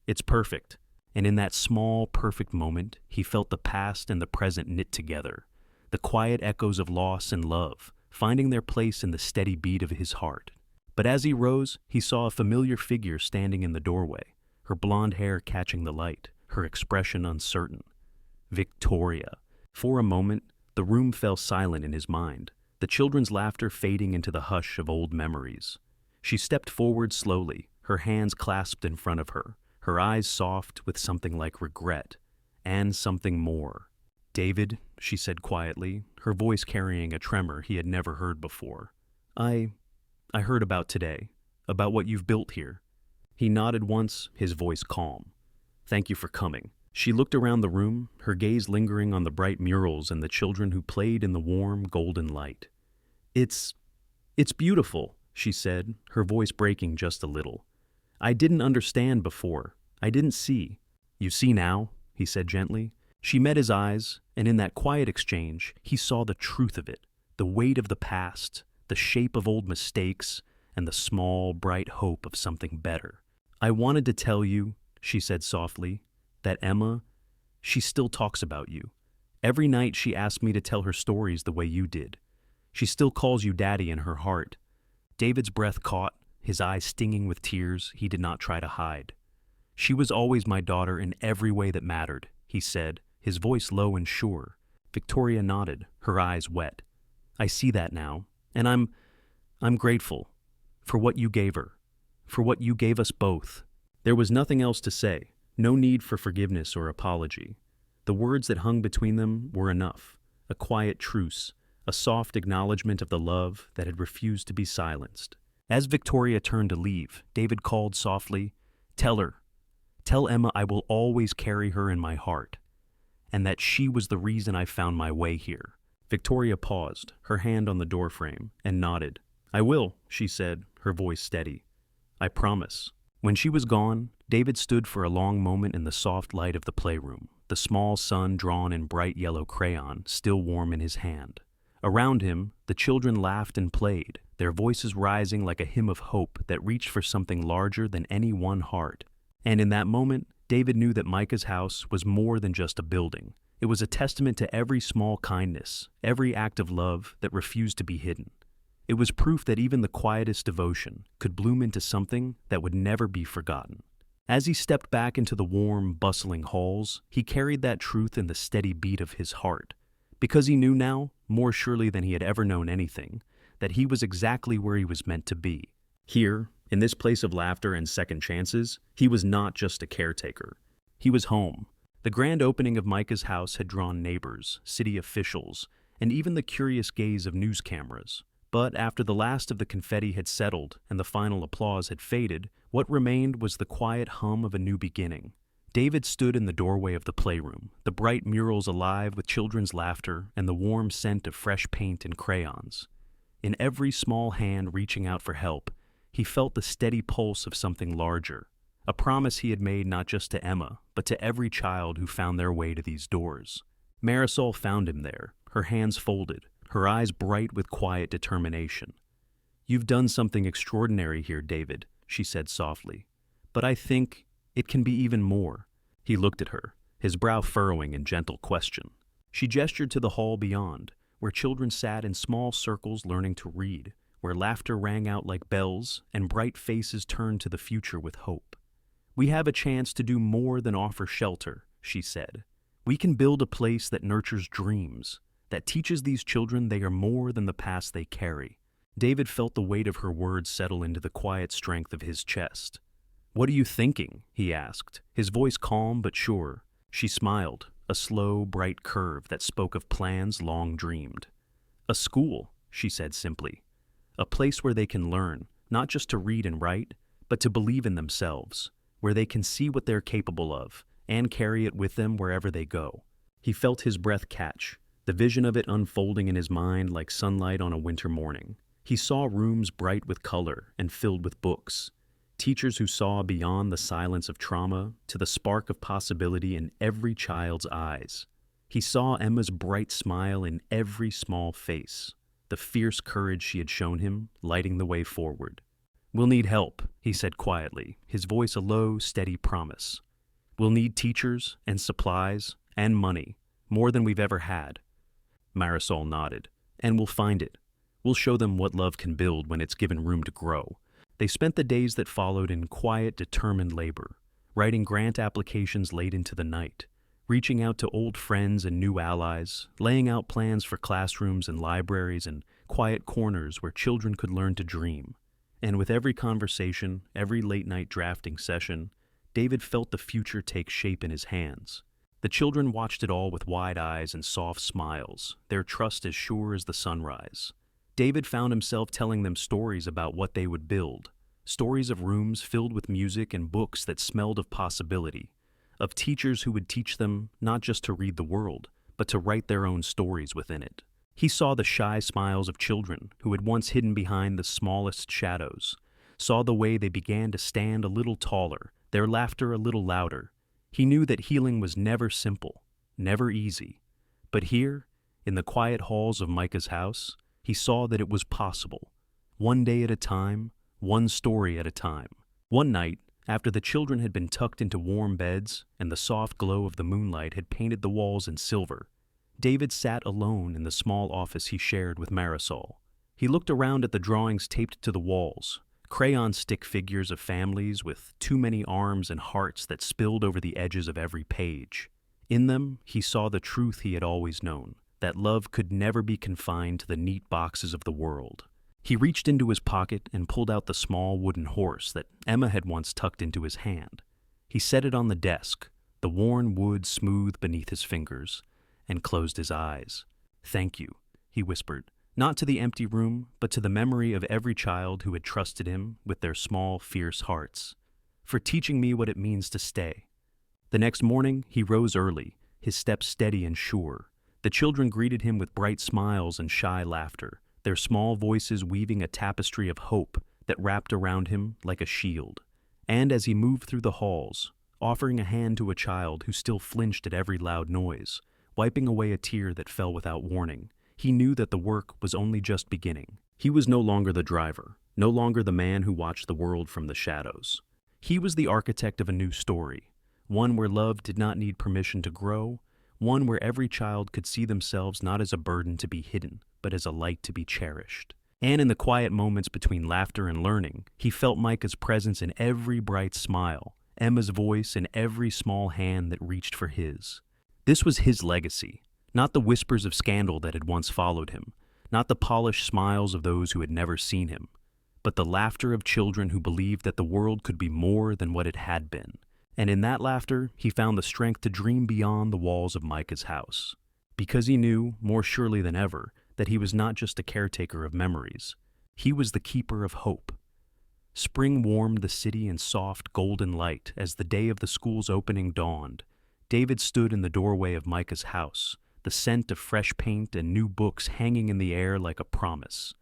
"It's perfect." And in that small, perfect moment, he felt the past and the present knit together, the quiet echoes of loss and love, finding their place in the steady beat of his heart. But as he rose, he saw a familiar figure standing in the doorway, her blonde hair catching the light, her expression uncertain. Victoria. For a moment, the room fell silent in his mind, the children's laughter fading into the hush of old memories. She stepped forward slowly, her hands clasped in front of her, her eyes soft with something like regret, and something more. "David," she said quietly, her voice carrying a tremor he had never heard before. I heard about today, about what you've built here." He nodded once, his voice calm. "Thank you for coming." She looked around the room, her gaze lingering on the bright murals and the children who played in the warm, golden light. It's beautiful," she said, her voice breaking just a little. "I didn't understand before. I didn't see." "You see now," he said gently. She met his eyes, and in that quiet exchange, he saw the truth of it, the weight of the past, the shape of old mistakes, and the small, bright hope of something better. "I wanted to tell you," she said softly, "that Emma, she still talks about you. Every night she asks me to tell her stories the way you did. She still calls you Daddy in her heart." David's breath caught, his eyes stinging with tears he did not try to hide. "She was always my daughter in every way that mattered," he said, his voice low and sure. Victoria nodded, her eyes wet. "I see that now, and I'm grateful for what you gave her, for what you gave us both." There was nothing else to say, no need for forgiveness or apology. The words that hung between them were enough, a quiet truce, a soft acknowledgement of the love that had refused to be silenced. As Victoria turned to leave, David called softly, Tell Emma I will always carry her in my heart, and that she was the reason I found my way here." Victoria paused, her hand on the doorframe, and nodded. "I will," she said, her voice steady. "I promise." When she was gone, David stood for a long moment in the soft light of the playroom, the small sun drawn in bright yellow crayon still warm in his hand. Around him, the children laughed and played, their voices rising like a hymn of hope that reached for something larger than any one heart. And in that moment, David knew that Micah's house was more than just a building. It was a testament to every small kindness, every act of love that refused to be hidden. It was proof that even the quietest devotion could bloom into something that would never be forgotten. As he stepped back into the warm, bustling halls, he carried that truth in the steady beat of his heart, because he knew now, more surely than he had ever known anything, that he was exactly where he was meant to be. Here, in this place of laughter and second chances, he was not just a caretaker. He was home. The grand opening of Micah's house had drawn neighbors, city officials, and even the curious gaze of news cameras. But after the last of the confetti had settled and the final applause had faded, what remained was the quiet hum of a new beginning. David stood in the doorway of the playroom, the bright murals alive with children's laughter and the warm scent of fresh paint and crayons. In every small hand reaching out for help, he felt the steady pulse of something larger, a promise he had made not just to Emma, but to every child who found their way to these doors. Marisol found him there, her hands folded, her eyes bright with quiet determination. "You've done something extraordinary here, David," she said softly. "But I think it can be even more." He looked at her, his brow furrowing in gentle question. She gestured to the hall beyond, where children sat in small circles learning to read, where laughter rang out like bells and bright faces turned to the future with hope. "We have a chance to do more than offer shelter," she said. "We can build a place that nurtures dreams, that teaches these children they are more than the past they carry." David felt the weight of her words settle into the quiet strength of his chest. "What are you thinking?" he asked, his voice calm but sure. She smiled, a slow, bright curve that spoke of plans long dreamed. "A school," she said simply. "A place where they can learn, not just to read and write, but to believe in themselves, where they can see what they're capable of and carry it with them wherever they go." He felt his breath catch, the vision of it unfolding in his mind like sunlight on a winter morning. He saw rooms bright with color and filled with books, teachers who saw beyond the silence of trauma to the spark of possibility in every child's eyes. He saw Emma's bright smile in every small face, the fierce courage she had shown him, lighting the way forward. "We'll need help," he said quietly, his voice a low, steady promise. "We'll need teachers and supplies and money, more than we've ever had." Marisol nodded. "And we'll find it. We'll show them what love can build when it's given room to grow." They spent the days that followed in quiet, determined labor, writing grant applications late into the night, reaching out to old friends and new allies, laying out plans for classrooms and libraries and quiet corners where children could learn to dream. And with every conversation, every late-night drafting session, David felt the future take shape in his hands. The children watched it all with wide eyes and soft smiles, their trust as sure as the sunrise. David found himself telling them stories about what they would build, stories of rooms filled with music and books that smelled of possibility, of teachers who would teach them not just to read the world, but to write their own stories within it. He saw the shy smiles of children who had once hidden behind the smallest shadows, saw the way they began to stand a little taller, their laughter a little louder. He knew that healing was never simple, never easy. But here, in the quiet halls of Micah's house, he saw that it was possible. One day at a time, one story at a time. One night, after the children had been tucked into warm beds and the soft glow of the moonlight had painted the walls in silver, David sat alone in the small office he shared with Marisol. He looked around at the drawings taped to the walls, crayon stick figures of families with too many arms and hearts that spilled over the edges of every page. In them, he saw the truth he had always known, that love could never be confined to the neat boxes of the world. He reached into his pocket and pulled out the small wooden horse that Emma had once tucked into his hand. He set it on the desk, the worn wood smooth beneath his fingers, and closed his eyes. "Thank you," he whispered, not to the empty room, but to the memory of every child who had trusted him with their small, fierce hearts, "for teaching me what it means to stay." The next morning, he rose early, his steps steady and sure. The children greeted him with bright smiles and shy laughter, their small voices weaving a tapestry of hope that wrapped around him like a shield. And as he moved through the halls, offering a hand to a child who still flinched at every loud noise, wiping away a tear that fell without warning, he knew that the work was only just beginning. He was no longer the driver, no longer the man who watched the world from the shadows. He was the architect of a new story, one where love did not need permission to grow, one where every child could see themselves not as a burden to be hidden, but as a light to be cherished. And in the quiet moments between laughter and learning, he felt Micah's presence in every bright smile, Emma's voice in every small hand that reached for his. This was his legacy, not the whispers of scandal that had once followed him, not the polished smiles of those who had never seen him, but the laughter of children who believed that the world could be more than what it had been. And in that laughter, he found the strength to dream beyond the walls of Micah's house. Because he knew, more surely than ever, that he was not just a caretaker of memories. He was the keeper of hope. Spring warmed the city in soft, golden light as the day of the school's opening dawned. David stood in the doorway of Micah's house, the scent of fresh paint and new books hanging in the air like a promise.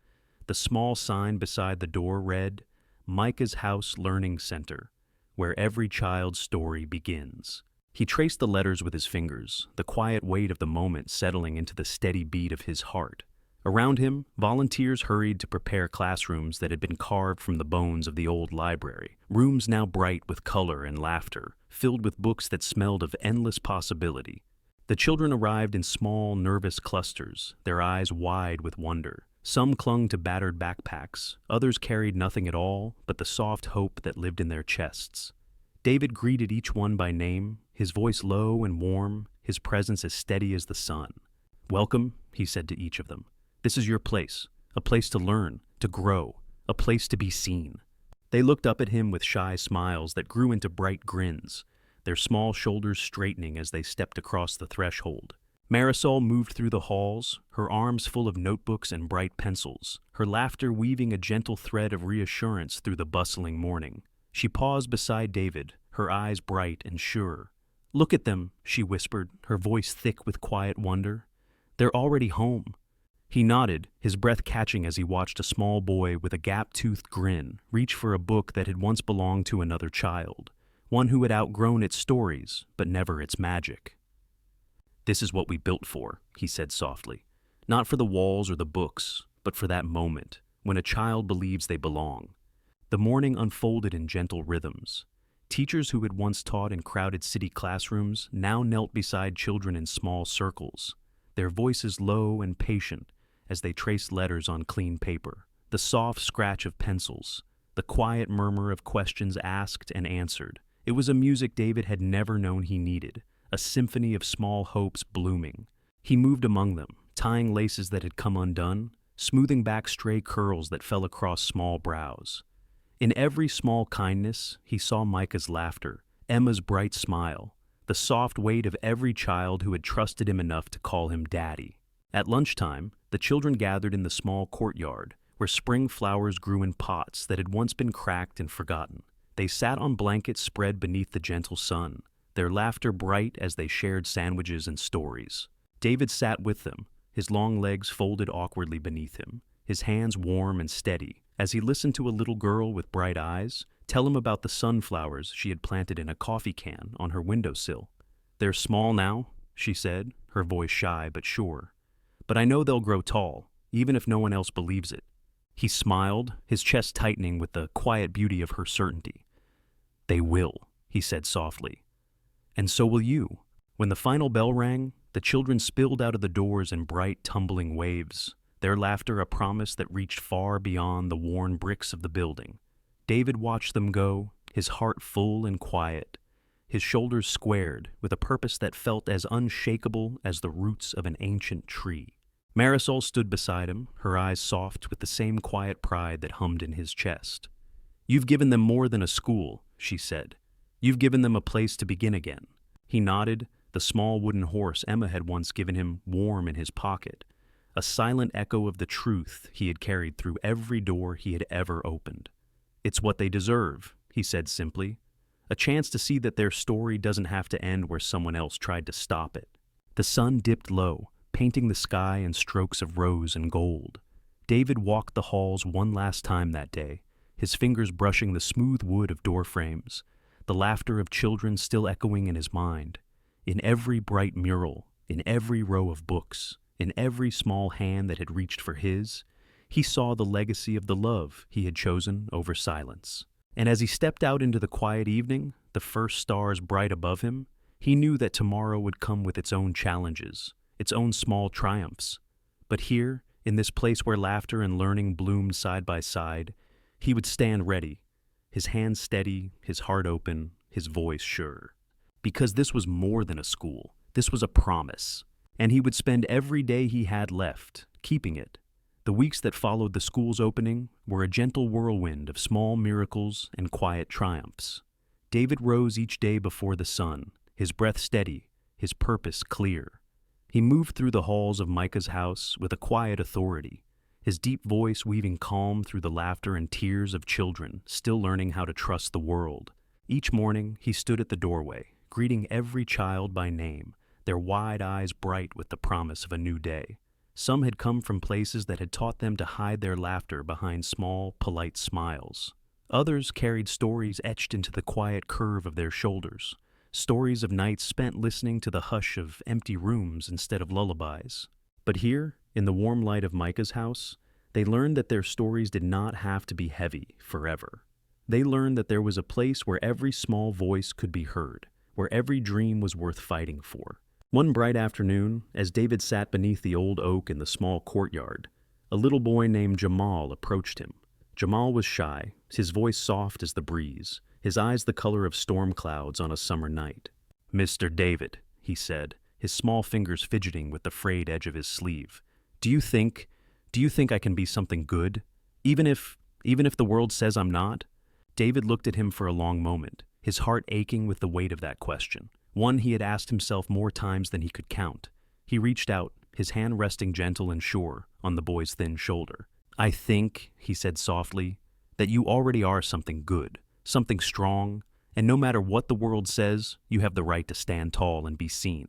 The small sign beside the door read, "Micah's House Learning Center, where every child's story begins." He traced the letters with his fingers, the quiet weight of the moment settling into the steady beat of his heart. Around him, volunteers hurried to prepare classrooms that had been carved from the bones of the old library, rooms now bright with color and laughter, filled with books that smelled of endless possibility. The children arrived in small, nervous clusters, their eyes wide with wonder. Some clung to battered backpacks, others carried nothing at all but the soft hope that lived in their chests. David greeted each one by name, his voice low and warm, his presence as steady as the sun. "Welcome," he said to each of them. "This is your place, a place to learn, to grow, a place to be seen." They looked up at him with shy smiles that grew into bright grins, their small shoulders straightening as they stepped across the threshold. Marisol moved through the halls, her arms full of notebooks and bright pencils, her laughter weaving a gentle thread of reassurance through the bustling morning. She paused beside David, her eyes bright and sure. "Look at them," she whispered, her voice thick with quiet wonder. "They're already home." He nodded, his breath catching as he watched a small boy with a gap-toothed grin reach for a book that had once belonged to another child, one who had outgrown its stories, but never its magic. "This is what we built for," he said softly. "Not for the walls or the books, but for that moment, when a child believes they belong." The morning unfolded in gentle rhythms. Teachers who had once taught in crowded city classrooms now knelt beside children in small circles, their voices low and patient as they traced letters on clean paper, the soft scratch of pencils, the quiet murmur of questions asked and answered. It was a music David had never known he needed, a symphony of small hopes blooming. He moved among them, tying laces that had come undone, smoothing back stray curls that fell across small brows. In every small kindness, he saw Micah's laughter, Emma's bright smile, the soft weight of every child who had trusted him enough to call him Daddy. At lunchtime, the children gathered in the small courtyard, where spring flowers grew in pots that had once been cracked and forgotten. They sat on blankets spread beneath the gentle sun, their laughter bright as they shared sandwiches and stories. David sat with them, his long legs folded awkwardly beneath him, his hands warm and steady, as he listened to a little girl with bright eyes tell him about the sunflowers she had planted in a coffee can on her windowsill. "They're small now," she said, her voice shy but sure. "But I know they'll grow tall, even if no one else believes it." He smiled, his chest tightening with the quiet beauty of her certainty. "They will," he said softly. "And so will you." When the final bell rang, the children spilled out of the doors in bright, tumbling waves, their laughter a promise that reached far beyond the worn bricks of the building. David watched them go, his heart full and quiet, his shoulders squared with a purpose that felt as unshakable as the roots of an ancient tree. Marisol stood beside him, her eyes soft with the same quiet pride that hummed in his chest. "You've given them more than a school," she said. "You've given them a place to begin again." He nodded, the small wooden horse Emma had once given him warm in his pocket, a silent echo of the truth he had carried through every door he had ever opened. "It's what they deserve," he said simply. "A chance to see that their story doesn't have to end where someone else tried to stop it." The sun dipped low, painting the sky in strokes of rose and gold. David walked the halls one last time that day, his fingers brushing the smooth wood of door frames, the laughter of children still echoing in his mind. In every bright mural, in every row of books, in every small hand that had reached for his, he saw the legacy of the love he had chosen over silence. And as he stepped out into the quiet evening, the first stars bright above him, he knew that tomorrow would come with its own challenges, its own small triumphs. But here, in this place where laughter and learning bloomed side by side, he would stand ready, his hands steady, his heart open, his voice sure. Because this was more than a school, this was a promise, and he would spend every day he had left, keeping it. The weeks that followed the school's opening were a gentle whirlwind of small miracles and quiet triumphs. David rose each day before the sun, his breath steady, his purpose clear. He moved through the halls of Micah's house with a quiet authority, his deep voice weaving calm through the laughter and tears of children still learning how to trust the world. Each morning, he stood at the doorway, greeting every child by name, their wide eyes bright with the promise of a new day. Some had come from places that had taught them to hide their laughter behind small, polite smiles. Others carried stories etched into the quiet curve of their shoulders, stories of nights spent listening to the hush of empty rooms instead of lullabies. But here, in the warm light of Micah's house, they learned that their stories did not have to be heavy forever. They learned that there was a place where every small voice could be heard, where every dream was worth fighting for. One bright afternoon, as David sat beneath the old oak in the small courtyard, a little boy named Jamal approached him. Jamal was shy, his voice soft as the breeze, his eyes the color of storm clouds on a summer night. "Mr. David," he said, his small fingers fidgeting with the frayed edge of his sleeve. Do you think I can be something good? Even if the world says I'm not?" David looked at him for a long moment, his heart aching with the weight of that question, one he had asked himself more times than he could count. He reached out, his hand resting gentle and sure on the boy's thin shoulder. "I think," he said softly, "that you already are something good, something strong, and no matter what the world says, you have the right to stand tall and be seen."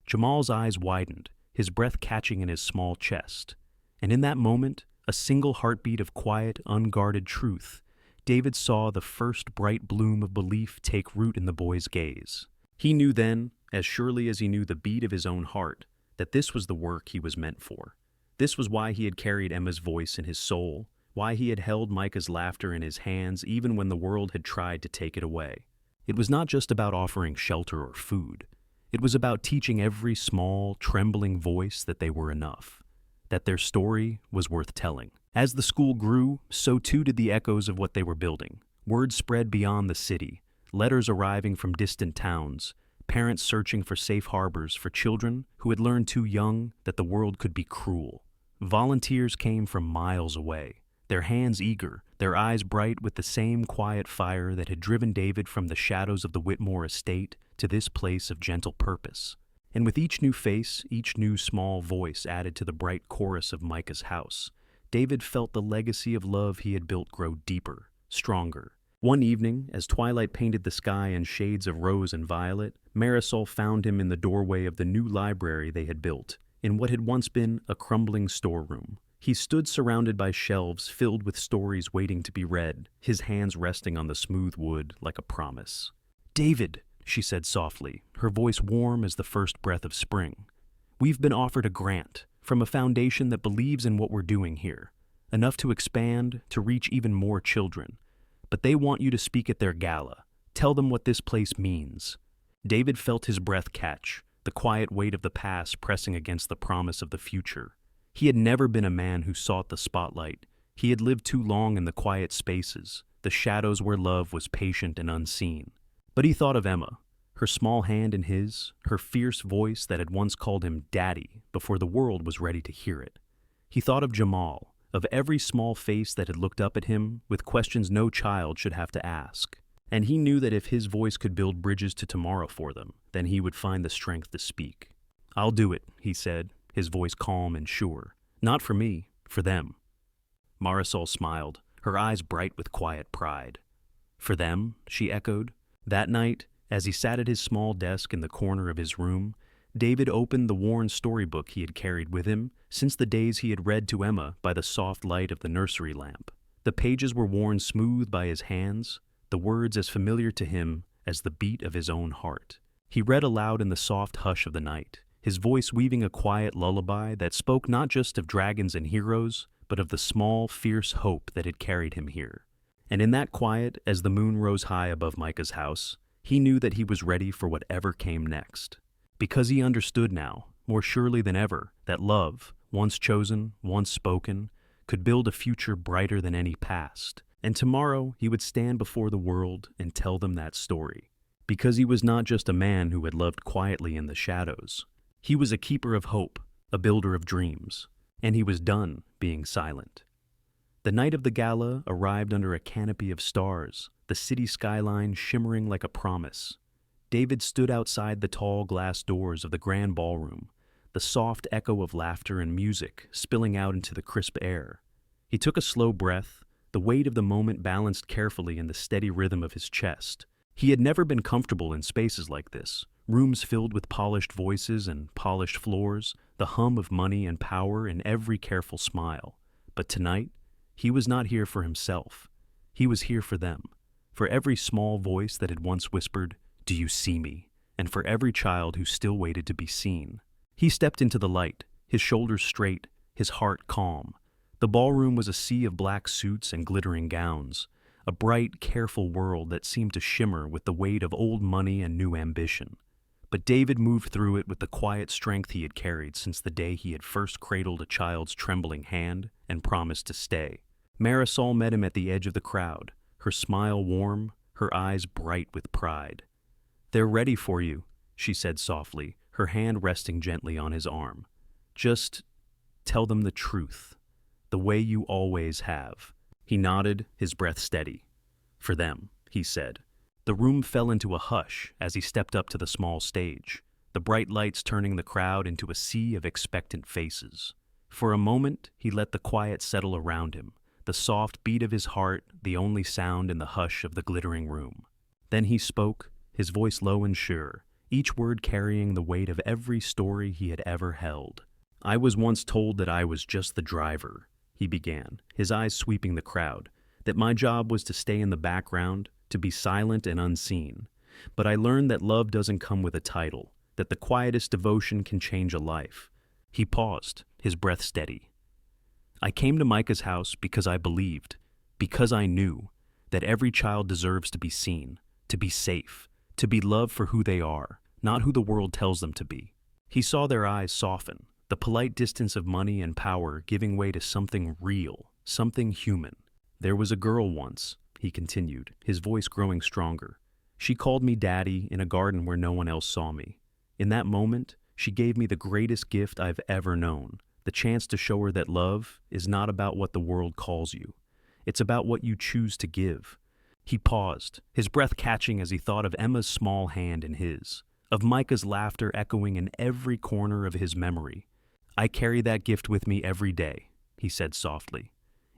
Jamal's eyes widened, his breath catching in his small chest. And in that moment, a single heartbeat of quiet, unguarded truth, David saw the first bright bloom of belief take root in the boy's gaze. He knew then, as surely as he knew the beat of his own heart, that this was the work he was meant for. This was why he had carried Emma's voice in his soul, why he had held Micah's laughter in his hands even when the world had tried to take it away. It was not just about offering shelter or food. It was about teaching every small, trembling voice that they were enough, that their story was worth telling. As the school grew, so too did the echoes of what they were building. Word spread beyond the city, letters arriving from distant towns, parents searching for safe harbors for children who had learned too young that the world could be cruel. Volunteers came from miles away, their hands eager, their eyes bright with the same quiet fire that had driven David from the shadows of the Whitmore estate to this place of gentle purpose. And with each new face, each new small voice added to the bright chorus of Micah's house, David felt the legacy of love he had built grow deeper, stronger. One evening, as twilight painted the sky in shades of rose and violet, Marisol found him in the doorway of the new library they had built, in what had once been a crumbling storeroom. He stood surrounded by shelves filled with stories waiting to be read, his hands resting on the smooth wood like a promise. "David," she said softly, her voice warm as the first breath of spring. "We've been offered a grant from a foundation that believes in what we're doing here, enough to expand, to reach even more children. But they want you to speak at their gala. Tell them what this place means." David felt his breath catch, the quiet weight of the past pressing against the promise of the future. He had never been a man who sought the spotlight. He had lived too long in the quiet spaces, the shadows where love was patient and unseen. But he thought of Emma, her small hand in his, her fierce voice that had once called him Daddy before the world was ready to hear it. He thought of Jamal, of every small face that had looked up at him with questions no child should have to ask. And he knew that if his voice could build bridges to tomorrow for them, then he would find the strength to speak. "I'll do it," he said, his voice calm and sure. "Not for me, for them." Marisol smiled, her eyes bright with quiet pride. "For them?" she echoed. That night, as he sat at his small desk in the corner of his room, David opened the worn storybook he had carried with him since the days he had read to Emma by the soft light of the nursery lamp. The pages were worn smooth by his hands, the words as familiar to him as the beat of his own heart. He read aloud in the soft hush of the night, his voice weaving a quiet lullaby that spoke not just of dragons and heroes, but of the small, fierce hope that had carried him here. And in that quiet, as the moon rose high above Micah's house, he knew that he was ready for whatever came next. Because he understood now, more surely than ever, that love, once chosen, once spoken, could build a future brighter than any past. And tomorrow he would stand before the world and tell them that story. Because he was not just a man who had loved quietly in the shadows. He was a keeper of hope, a builder of dreams. And he was done being silent. The night of the gala arrived under a canopy of stars, the city skyline shimmering like a promise. David stood outside the tall glass doors of the grand ballroom, the soft echo of laughter and music spilling out into the crisp air. He took a slow breath, the weight of the moment balanced carefully in the steady rhythm of his chest. He had never been comfortable in spaces like this, rooms filled with polished voices and polished floors, the hum of money and power in every careful smile. But tonight, he was not here for himself. He was here for them, for every small voice that had once whispered, "Do you see me?" and for every child who still waited to be seen. He stepped into the light, his shoulders straight, his heart calm. The ballroom was a sea of black suits and glittering gowns, a bright, careful world that seemed to shimmer with the weight of old money and new ambition. But David moved through it with the quiet strength he had carried since the day he had first cradled a child's trembling hand and promised to stay. Marisol met him at the edge of the crowd, her smile warm, her eyes bright with pride. "They're ready for you," she said softly, her hand resting gently on his arm. "Just tell them the truth, the way you always have." He nodded, his breath steady. "For them," he said. The room fell into a hush as he stepped up to the small stage, the bright lights turning the crowd into a sea of expectant faces. For a moment, he let the quiet settle around him, the soft beat of his heart the only sound in the hush of the glittering room. Then he spoke, his voice low and sure, each word carrying the weight of every story he had ever held. "I was once told that I was just the driver," he began, his eyes sweeping the crowd, "that my job was to stay in the background, to be silent and unseen. But I learned that love doesn't come with a title, that the quietest devotion can change a life." He paused, his breath steady. "I came to Micah's house because I believed, because I knew, that every child deserves to be seen, to be safe, to be loved for who they are, not who the world tells them to be." He saw their eyes soften, the polite distance of money and power giving way to something real, something human. "There was a girl once," he continued, his voice growing stronger. "She called me Daddy in a garden where no one else saw me. In that moment, she gave me the greatest gift I've ever known, the chance to show her that love is not about what the world calls you. It's about what you choose to give. He paused, his breath catching as he thought of Emma's small hand in his, of Micah's laughter echoing in every corner of his memory. "I carry that gift with me every day," he said softly.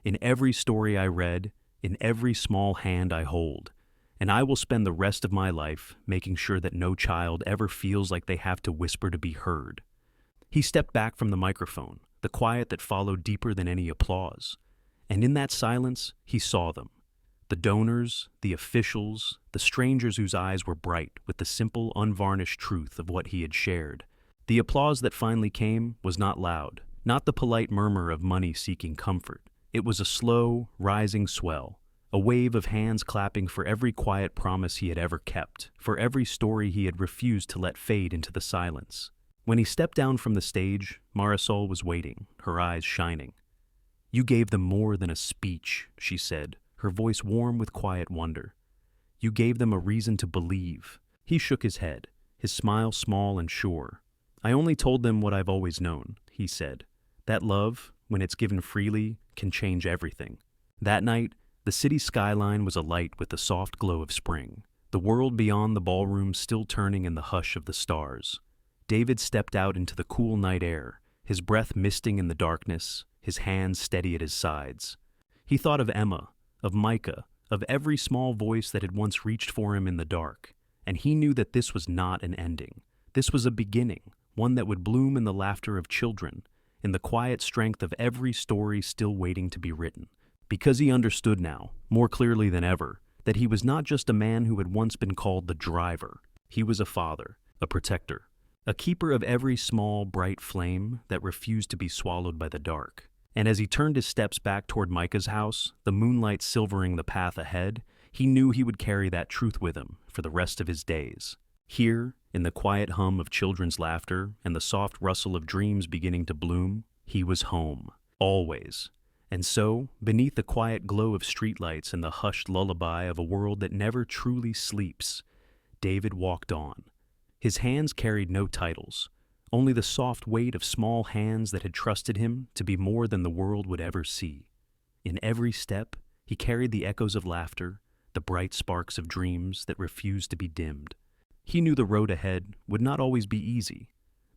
"In every story I read, in every small hand I hold. And I will spend the rest of my life making sure that no child ever feels like they have to whisper to be heard." He stepped back from the microphone, the quiet that followed deeper than any applause. And in that silence, he saw them. The donors, the officials, the strangers whose eyes were bright with the simple, unvarnished truth of what he had shared. The applause that finally came was not loud, not the polite murmur of money seeking comfort. It was a slow, rising swell, a wave of hands clapping for every quiet promise he had ever kept, for every story he had refused to let fade into the silence. When he stepped down from the stage, Marisol was waiting, her eyes shining. "You gave them more than a speech," she said, her voice warm with quiet wonder. "You gave them a reason to believe." He shook his head, his smile small and sure. "I only told them what I've always known," he said. "That love, when it's given freely, can change everything." That night, the city skyline was alight with the soft glow of spring, the world beyond the ballroom still turning in the hush of the stars. David stepped out into the cool night air, his breath misting in the darkness, his hands steady at his sides. He thought of Emma, of Micah, of every small voice that had once reached for him in the dark, and he knew that this was not an ending. This was a beginning, one that would bloom in the laughter of children, in the quiet strength of every story still waiting to be written. Because he understood now, more clearly than ever, that he was not just a man who had once been called the driver. He was a father, a protector, a keeper of every small, bright flame that refused to be swallowed by the dark. And as he turned his steps back toward Micah's house, the moonlight silvering the path ahead, he knew he would carry that truth with him for the rest of his days. Here, in the quiet hum of children's laughter and the soft rustle of dreams beginning to bloom, he was home, always. And so, beneath the quiet glow of streetlights and the hushed lullaby of a world that never truly sleeps, David walked on. His hands carried no titles, only the soft weight of small hands that had trusted him to be more than the world would ever see. In every step, he carried the echoes of laughter, the bright sparks of dreams that refused to be dimmed. He knew the road ahead would not always be easy.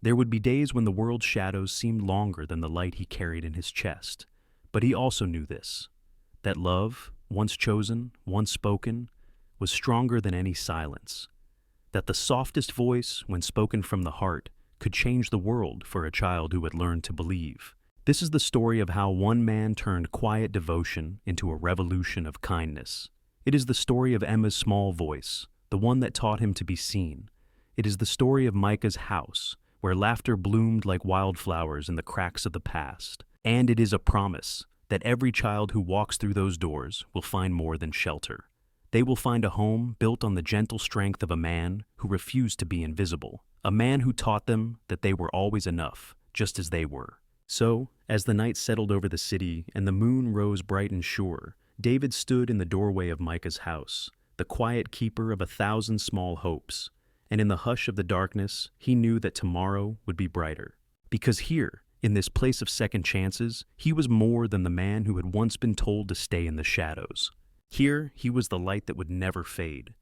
There would be days when the world's shadows seemed longer than the light he carried in his chest. But he also knew this, that love, once chosen, once spoken, was stronger than any silence. That the softest voice, when spoken from the heart, could change the world for a child who had learned to believe. This is the story of how one man turned quiet devotion into a revolution of kindness. It is the story of Emma's small voice, the one that taught him to be seen. It is the story of Micah's house, where laughter bloomed like wildflowers in the cracks of the past. And it is a promise that every child who walks through those doors will find more than shelter. They will find a home built on the gentle strength of a man who refused to be invisible, a man who taught them that they were always enough, just as they were. So, as the night settled over the city and the moon rose bright and sure, David stood in the doorway of Micah's house, the quiet keeper of 1,000 small hopes. And in the hush of the darkness, he knew that tomorrow would be brighter. Because here, in this place of second chances, he was more than the man who had once been told to stay in the shadows. Here, he was the light that would never fade,